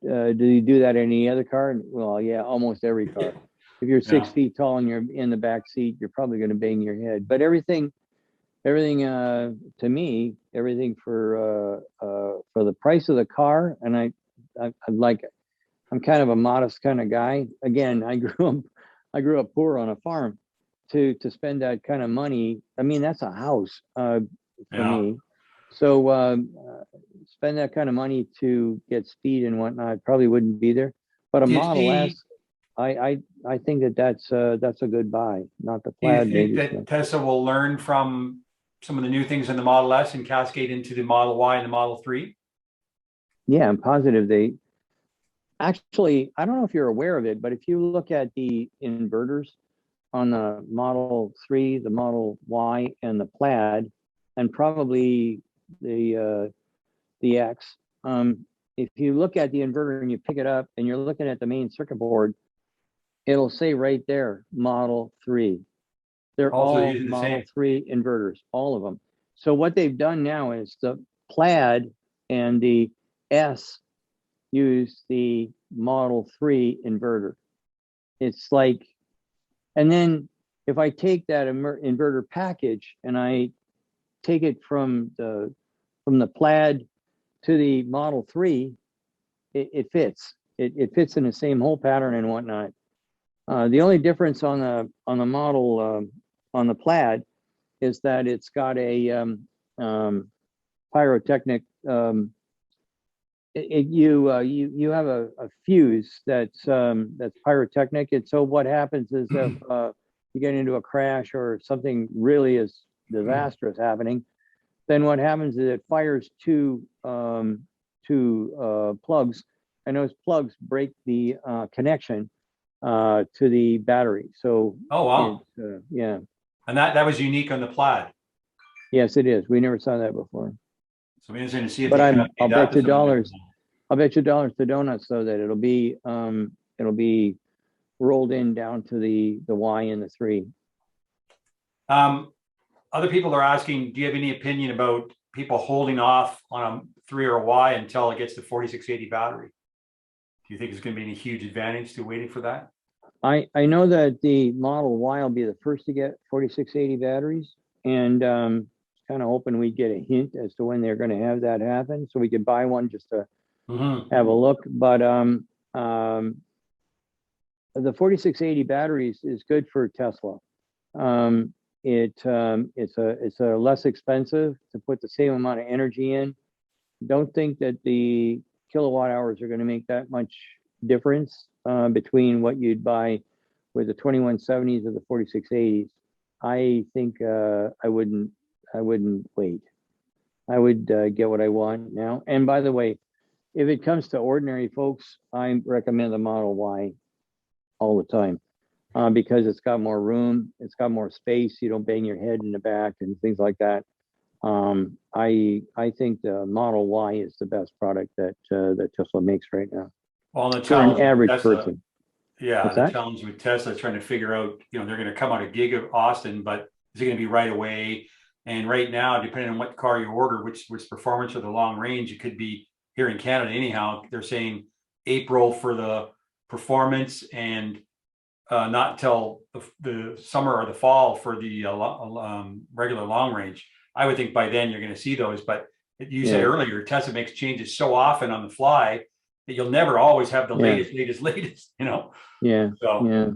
you do that in any other car? And, well, yeah, almost every car. If you're 6 Yeah. feet tall and you're in the back seat, you're probably going to bang your head. But everything to me, everything for the price of the car, and I'm kind of a modest kind of guy. Again, I grew up poor on a farm. To spend that kind of money, I mean, that's a house for Yeah. me. So spend that kind of money to get speed and whatnot, probably wouldn't be there. But a Do you Model see? S, I think that's a good buy. Not the Do you Plaid, think maybe. that Tesla will learn from some of the new things in the Model S and cascade into the Model Y and the Model 3? Yeah, I'm positive they actually. I don't know if you're aware of it, but if you look at the inverters on the Model 3, the Model Y, and the Plaid, and probably the X. If you look at the inverter and you pick it up and you're looking at the main circuit board, it'll say right there, Model 3. They're Also all using the Model same. 3 inverters, all of them. So what they've done now is the Plaid and the S use the Model 3 inverter. It's like, and then if I take that inverter package and I take it from the Plaid to the Model 3, it fits. It fits in the same hole pattern and whatnot. The only difference on the model on the Plaid is that it's got a pyrotechnic. You have a fuse that's pyrotechnic, and so what happens is if you get into a crash or something really is disastrous happening, then what happens is it fires two plugs, and those plugs break the connection to the battery. So Oh, wow. yeah, And that was unique on the Plaid. yes, it is. We never saw that before. So we're going to see if But they can I'll update bet that you to dollars. something. I'll bet you dollars to donuts though that it'll be rolled in down to the Y and the 3. Other people are asking, do you have any opinion about people holding off on a 3 or a Y until it gets to 4680 battery? Do you think there's going to be any huge advantage to waiting for that? I know that the Model Y will be the first to get 4680 batteries, and kind of hoping we get a hint as to when they're going to have that happen, so we could buy one just to have a look. But the 4680 batteries is good for Tesla. It's a less expensive to put the same amount of energy in. Don't think that the kilowatt hours are going to make that much difference between what you'd buy with the 2170s or the 4680s. I think I wouldn't wait. I would get what I want now. And by the way, if it comes to ordinary folks, I recommend the Model Y all the time because it's got more room, it's got more space. You don't bang your head in the back and things like that. I think the Model Y is the best product that Tesla makes right now. Well, the For an challenge average with Tesla, person. yeah, What's the that? challenge with Tesla is trying to figure out, they're going to come out of gig of Austin, but is it going to be right away? And right now, depending on what car you order, which performance or the long range, it could be here in Canada anyhow. They're saying April for the performance and not till the summer or the fall for the regular long range. I would think by then you're going to see those, but you said earlier, Tesla makes changes so often on the fly that you'll never always have the latest. Yeah. So, yeah.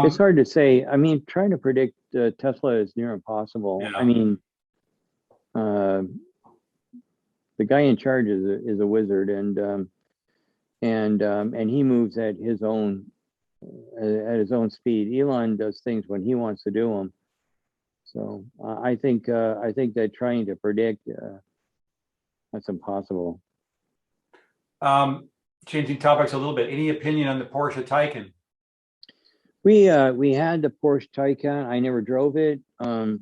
It's hard to say. I mean, trying to predict Tesla is near impossible. Yeah. I mean, the guy in charge is a wizard, and he moves at his own speed. Elon does things when he wants to do them. So I think that trying to predict that's impossible. Changing topics a little bit. Any opinion on the Porsche Taycan? We had the Porsche Taycan. I never drove it.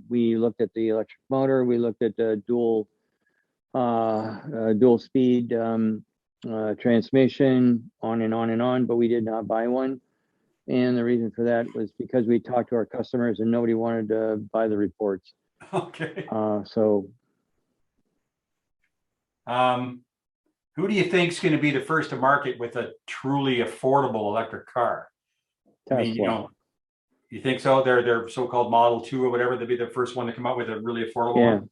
We looked at the electric motor. We looked at the dual speed transmission, on and on and on. But we did not buy one. And the reason for that was because we talked to our customers and nobody wanted to buy the reports. Okay. Who do you think is going to be the first to market with a truly affordable electric car? Tesla. I mean, you think so? Their so-called Model 2 or whatever, they'll be the first one to come out with a really affordable one?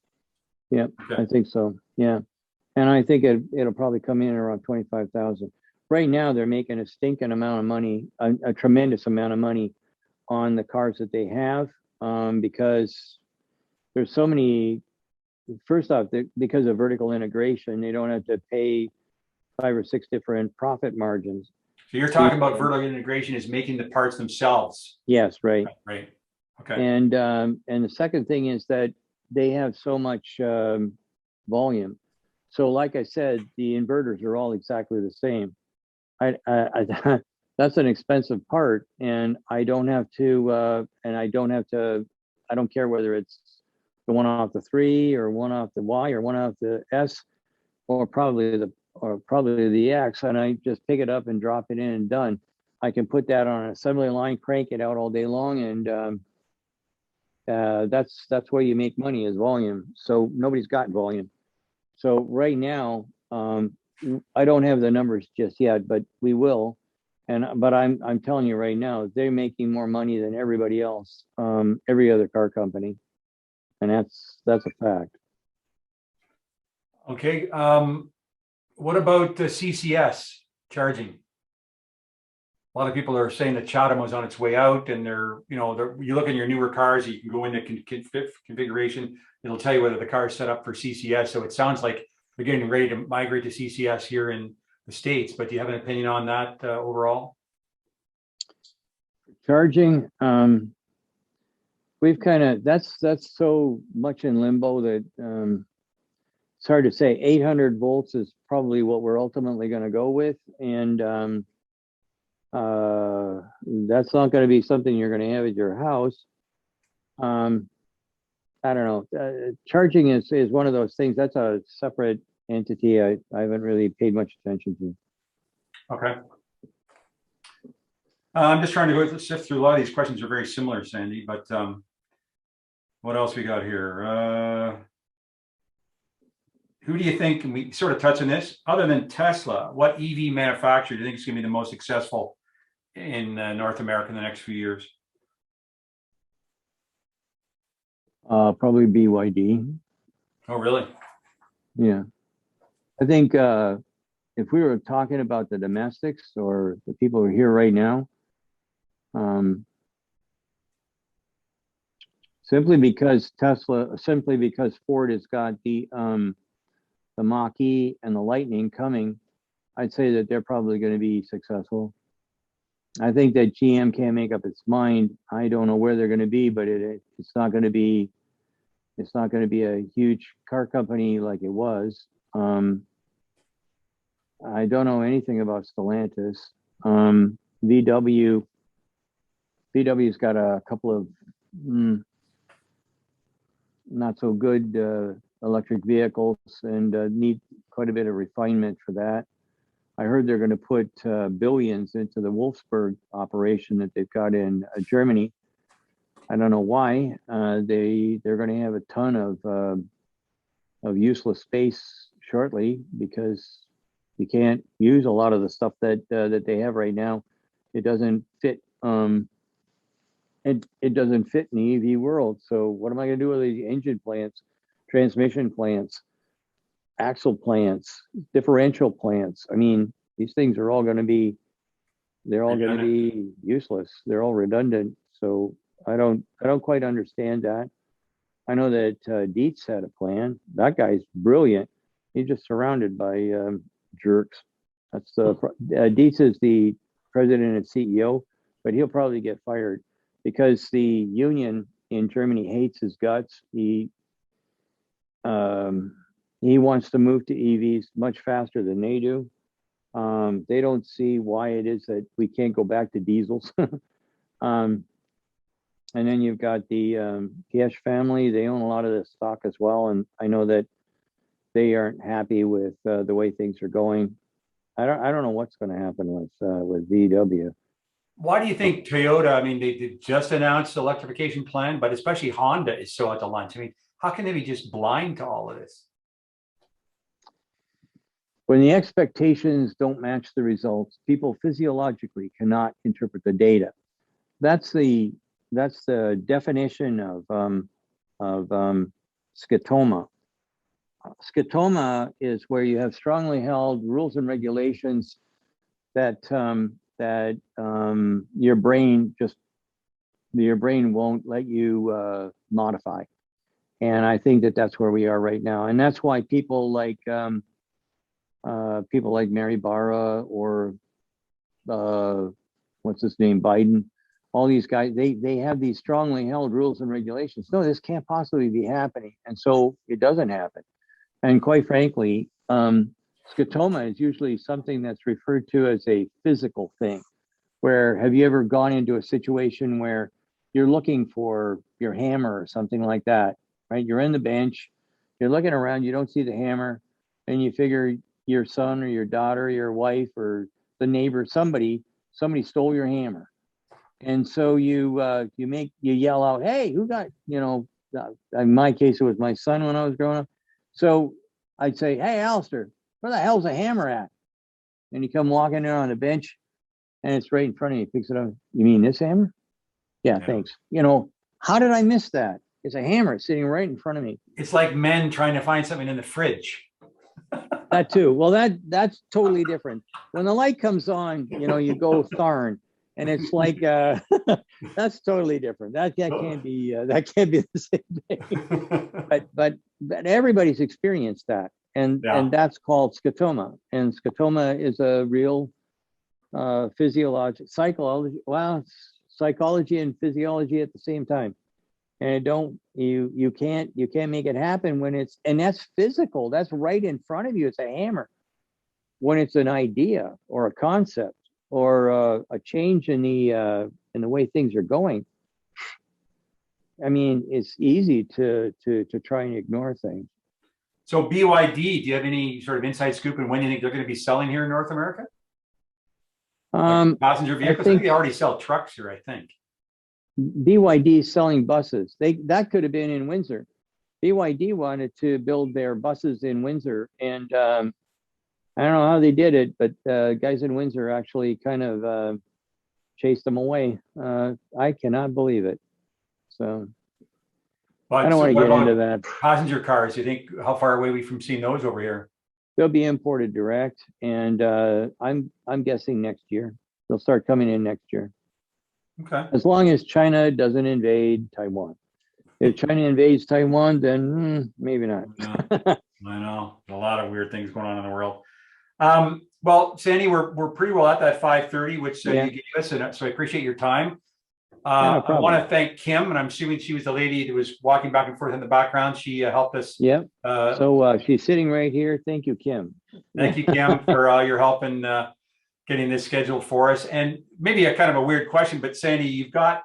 Yeah, okay. I think so. Yeah. And I think it'll probably come in around 25,000. Right now, they're making a stinking amount of money, a tremendous amount of money on the cars that they have, because there's so many. First off, because of vertical integration, they don't have to pay 5 or 6 different profit margins. So you're talking about vertical integration is making the parts themselves. Yes, right. Right. Okay. And the second thing is that they have so much volume. So like I said, the inverters are all exactly the same. That's an expensive part, and I don't care whether it's the one off the 3 or one off the Y or one off the S, or probably the X, and I just pick it up and drop it in and done. I can put that on an assembly line, crank it out all day long, and that's where you make money, is volume. So nobody's got volume. So right now, I don't have the numbers just yet, but we will. But I'm telling you right now, they're making more money than everybody else, every other car company, and that's a fact. Okay. What about the CCS charging? A lot of people are saying that Chatham was on its way out, and you look in your newer cars, you can go into configuration. It'll tell you whether the car is set up for CCS. So it sounds like we're getting ready to migrate to CCS here in the States, but do you have an opinion on that overall? Charging, we've kind of, that's so much in limbo that it's hard to say. 800 volts is probably what we're ultimately going to go with, and that's not going to be something you're going to have at your house. I don't know. Charging is one of those things. That's a separate entity. I haven't really paid much attention to. Okay. I'm just trying to go sift through a lot of these questions are very similar, Sandy, but what else we got here? Who do you think, and we sort of touch on this, other than Tesla, what EV manufacturer do you think is going to be the most successful in North America in the next few years? Probably BYD. Oh, really? Yeah. I think if we were talking about the domestics or the people who are here right now, simply because Ford has got the Mach-E and the Lightning coming, I'd say that they're probably going to be successful. I think that GM can't make up its mind. I don't know where they're going to be, but it's not going to be a huge car company like it was. I don't know anything about Stellantis. VW's got a couple of not so good electric vehicles and need quite a bit of refinement for that. I heard they're going to put billions into the Wolfsburg operation that they've got in Germany. I don't know why. They're going to have a ton of useless space shortly because you can't use a lot of the stuff that they have right now. It doesn't fit. It doesn't fit in the EV world. So what am I going to do with these engine plants, transmission plants, axle plants, differential plants? I mean, these things are all going to be useless. They're all redundant. So I don't quite understand that. I know that Dietz had a plan. That guy's brilliant. He's just surrounded by jerks. That's Dietz is the president and CEO, but he'll probably get fired because the union in Germany hates his guts. He wants to move to EVs much faster than they do. They don't see why it is that we can't go back to diesels. And then you've got the Gesh family. They own a lot of the stock as well. And I know that they aren't happy with the way things are going. I don't know what's going to happen with VW. Why do you think Toyota, I mean, they just announced the electrification plan, but especially Honda is so at the lunch. I mean, how can they be just blind to all of this? When the expectations don't match the results, people physiologically cannot interpret the data. That's the definition of scotoma. Scotoma is where you have strongly held rules and regulations that your brain won't let you modify. And I think that that's where we are right now. And that's why people like Mary Barra or what's his name, Biden, all these guys, they have these strongly held rules and regulations. No, this can't possibly be happening. And so it doesn't happen. And quite frankly, scotoma is usually something that's referred to as a physical thing. Where have you ever gone into a situation where you're looking for your hammer or something like that, right? You're in the bench, you're looking around, you don't see the hammer, and you figure your son or your daughter, or your wife or the neighbor, somebody stole your hammer. And so you yell out, hey, who got, in my case, it was my son when I was growing up. So I'd say, hey, Alistair, where the hell's the hammer at? And he come walking in on the bench, and it's right in front of you. He picks it up. You mean this hammer? Yeah, thanks. How did I miss that? It's a hammer sitting right in front of me. It's like men trying to find something in the fridge. That too. Well, that's totally different. When the light comes on, you go Tharn. And it's like that's totally different. That can't be the same thing. But everybody's experienced that, and that's called scotoma. And scotoma is a real psychology and physiology at the same time. And you can't make it happen when that's physical. That's right in front of you. It's a hammer. When it's an idea or a concept, or a change in the way things are going, I mean, it's easy to try and ignore things. So BYD, do you have any sort of inside scoop on when you think they're going to be selling here in North America? Like passenger vehicles? I think they already sell trucks here, I think. BYD selling buses. That could have been in Windsor. BYD wanted to build their buses in Windsor, and I don't know how they did it, but guys in Windsor actually kind of chased them away. I cannot believe it. So I don't want to get into that. Passenger cars, you think, how far away are we from seeing those over here? They'll be imported direct, and I'm guessing next year. They'll start coming in next year. Okay. As long as China doesn't invade Taiwan. If China invades Taiwan, then maybe not. I know. A lot of weird things going on in the world. Well, Sandy, we're pretty well at that 5:30, which you gave us, and so I appreciate your time. No I want to thank Kim, and I'm assuming she was the lady that was walking back and forth in the background. She helped us. Yep. So she's sitting right here. Thank you, Kim. Thank you, Kim, for your help in getting this scheduled for us. And maybe a kind of a weird question, but Sandy, you've got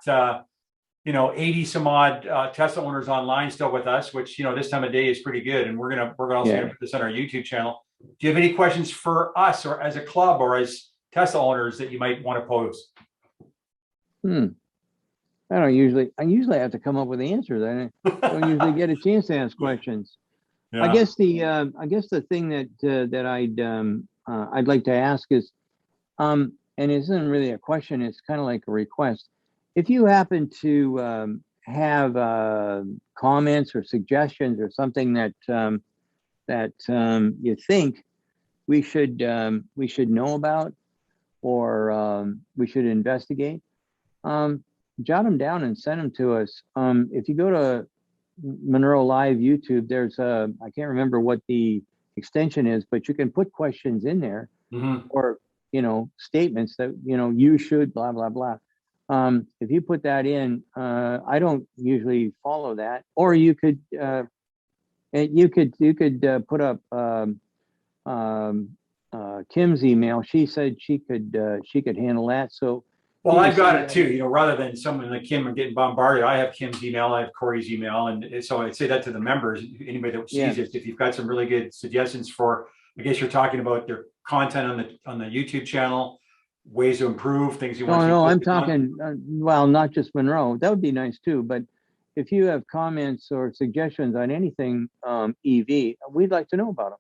80 some odd Tesla owners online still with us, which this time of day is pretty good. And we're gonna also gonna put this on our YouTube channel. Do you have any questions for us, or as a club, or as Tesla owners that you might want to pose? I usually have to come up with answers. I don't usually get a chance to ask questions. Yeah. I guess the thing that I'd like to ask is, and it isn't really a question, it's kind of like a request. If you happen to have comments or suggestions or something that you think we should know about, or we should investigate, jot them down and send them to us. If you go to Munro Live YouTube, there's I can't remember what the extension is, but you can put questions in there, or statements that you should blah blah blah. If you put that in, I don't usually follow that. Or you could put up Kim's email. She said she could handle that. So. Well, I've got it too. Rather than someone like Kim getting bombarded, I have Kim's email, I have Corey's email, and so I'd say that to the members, anybody that sees it, if you've got some really good suggestions for, I guess you're talking about their content on the YouTube channel, ways to improve, things you want to. No, I'm talking. Well, not just Munro. That would be nice too. But if you have comments or suggestions on anything EV, we'd like to know about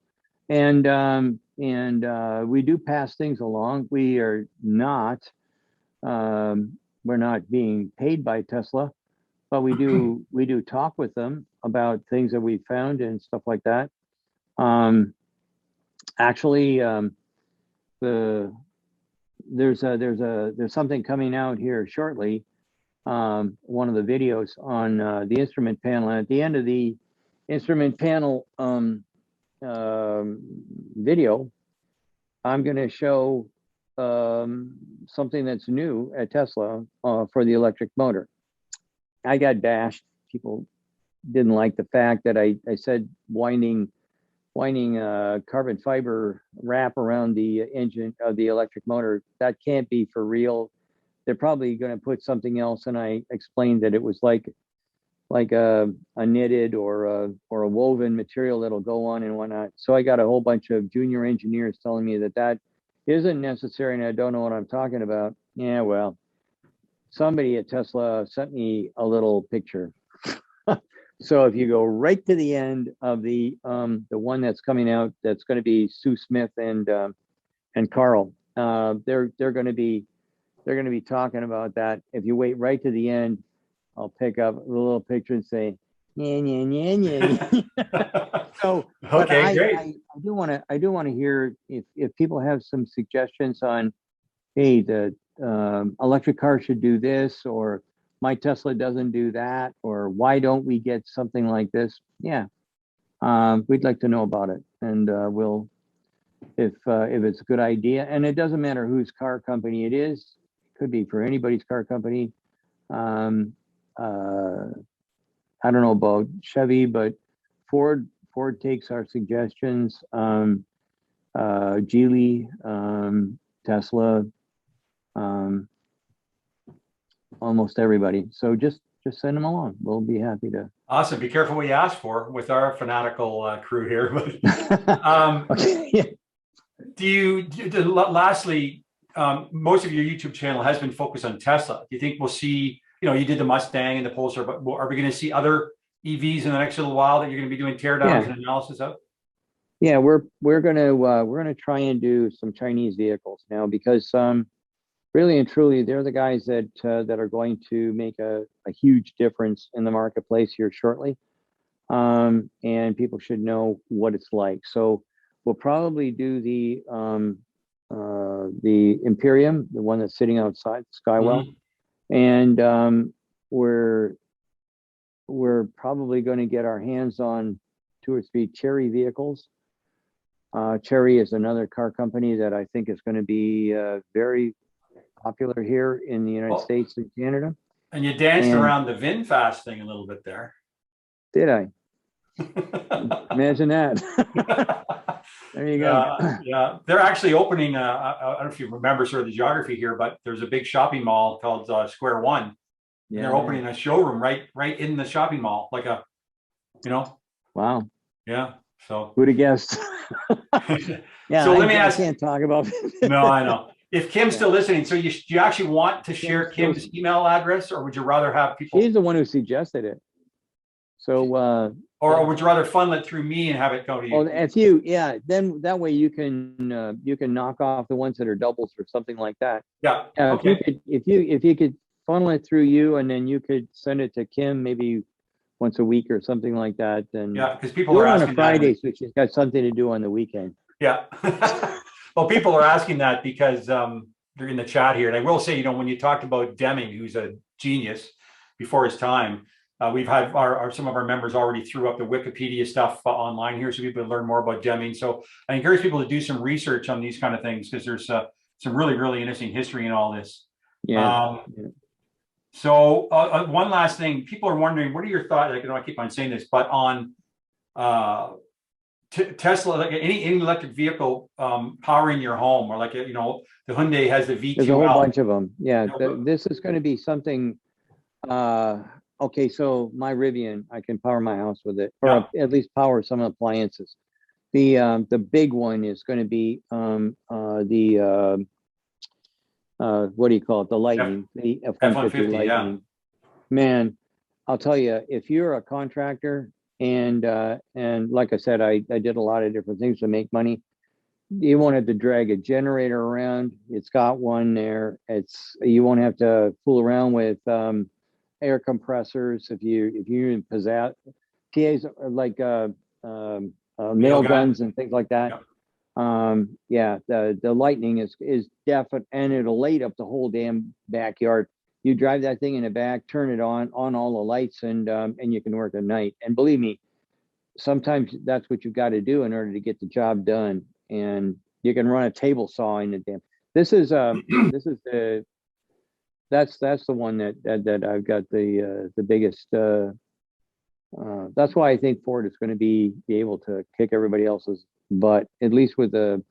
them. And we do pass things along. We are not. We're not being paid by Tesla, but we do talk with them about things that we found and stuff like that. Actually, there's something coming out here shortly. One of the videos on the instrument panel, and at the end of the instrument panel video, I'm going to show something that's new at Tesla for the electric motor. I got bashed. People didn't like the fact that I said winding carbon fiber wrap around the engine of the electric motor. That can't be for real. They're probably going to put something else. And I explained that it was like like a knitted or a woven material that'll go on and whatnot. So I got a whole bunch of junior engineers telling me that that isn't necessary, and I don't know what I'm talking about. Yeah, well, somebody at Tesla sent me a little picture. So if you go right to the end of the one that's coming out, that's going to be Sue Smith and Carl. They're going to be talking about that. If you wait right to the end, I'll pick up a little picture and say, yeah, yeah, yeah, yeah, yeah. So, but Okay, great. I do want to hear if people have some suggestions on, hey, the electric car should do this, or my Tesla doesn't do that, or why don't we get something like this? Yeah, we'd like to know about it, and we'll if it's a good idea, and it doesn't matter whose car company it is. It could be for anybody's car company. Uh, I don't know about Chevy, but Ford takes our suggestions. Geely, Tesla, almost everybody. So just send them along. We'll be happy to. Awesome. Be careful what you ask for with our fanatical crew here. Okay. Yeah. Lastly, most of your YouTube channel has been focused on Tesla. Do you think we'll see, you did the Mustang and the Pulsar, but are we going to see other EVs in the next little while that you're going to be doing teardowns and analysis of? Yeah, we're gonna try and do some Chinese vehicles now, because really and truly they're the guys that are going to make a huge difference in the marketplace here shortly, and people should know what it's like. So we'll probably do the Imperium, the one that's sitting outside Skywell, and we're probably going to get our hands on 2 or 3 Chery vehicles. Chery is another car company that I think is going to be very popular here in the United States and Canada. And you danced around the VinFast thing a little bit there. Did I? Imagine that. There you go. Yeah, they're actually opening. I don't know if you remember sort of the geography here, but there's a big shopping mall called Square One. Yeah, they're opening a showroom right in the shopping mall, like a, Wow. Yeah. So who'd have guessed? Yeah. So let me ask. I can't talk about. No, I know. If Kim's still listening, so you actually want to share Kim's email address, or would you rather have people? She's the one who suggested it. So. Or would you rather funnel it through me and have it go to you? Oh, that's you. Yeah. Then that way you can knock off the ones that are doubles or something like that. Yeah. Okay. If you could funnel it through you, and then you could send it to Kim maybe once a week or something like that. Then yeah, because people are asking on a Friday, so she's got something to do on the weekend. Yeah. Well, people are asking that because they're in the chat here, and I will say, when you talked about Deming, who's a genius before his time. We've had some of our members already threw up the Wikipedia stuff online here, so people can learn more about Deming. So I encourage people to do some research on these kind of things, because there's some really, really interesting history in all this. Yeah. So one last thing, people are wondering, what are your thoughts? I keep on saying this, but on Tesla, like any electric vehicle powering your home, or like the Hyundai has the V2L. There's a whole bunch of them. Yeah, this is going to be something. Okay, so my Rivian, I can power my house with it, or at least power some appliances. The big one is going to be what do you call it? The Lightning, the F-150 Lightning. Yeah. Man, I'll tell you, if you're a contractor, and like I said, I did a lot of different things to make money. You won't have to drag a generator around. It's got one there. You won't have to fool around with air compressors if you possess TAs like nail guns and things like that. Yeah, the Lightning is definite, and it'll light up the whole damn backyard. You drive that thing in the back, turn it on all the lights, and you can work at night. And believe me, sometimes that's what you've got to do in order to get the job done. And you can run a table saw in the damn. That's the one that I've got the biggest. That's why I think Ford is going to be able to kick everybody else's butt, at least with the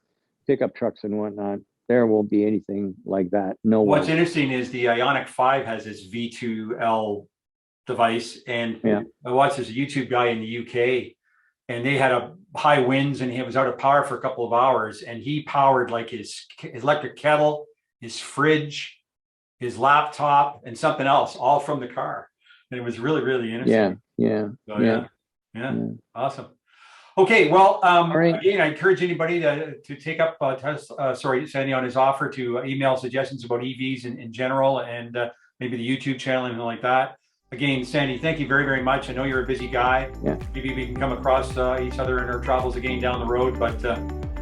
pickup trucks and whatnot. There won't be anything like that. No. What's interesting is the Ioniq 5 has this V2L device. And Yeah. I watched this YouTube guy in the UK, and they had a high winds, and he was out of power for a couple of hours, and he powered like his electric kettle, his fridge, his laptop, and something else, all from the car. And it was really, really interesting. Yeah. So, yeah. Awesome. Okay, well, right. again, I encourage anybody to take up Sandy on his offer to email suggestions about EVs in general, and maybe the YouTube channel, anything like that. Again, Sandy, thank you very, very much. I know you're a busy guy. Yeah. Maybe we can come across each other in our travels again down the road, but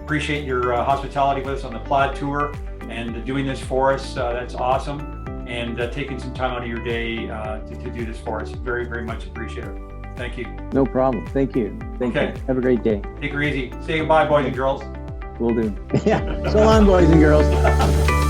appreciate your hospitality with us on the Plaid tour and doing this for us. That's awesome. And taking some time out of your day to do this for us. Very, very much appreciated. Thank you. No problem. Thank you. Thank you. Have a great day. Take her easy. Say goodbye, boys and girls. Will do. Yeah. So long, boys and girls.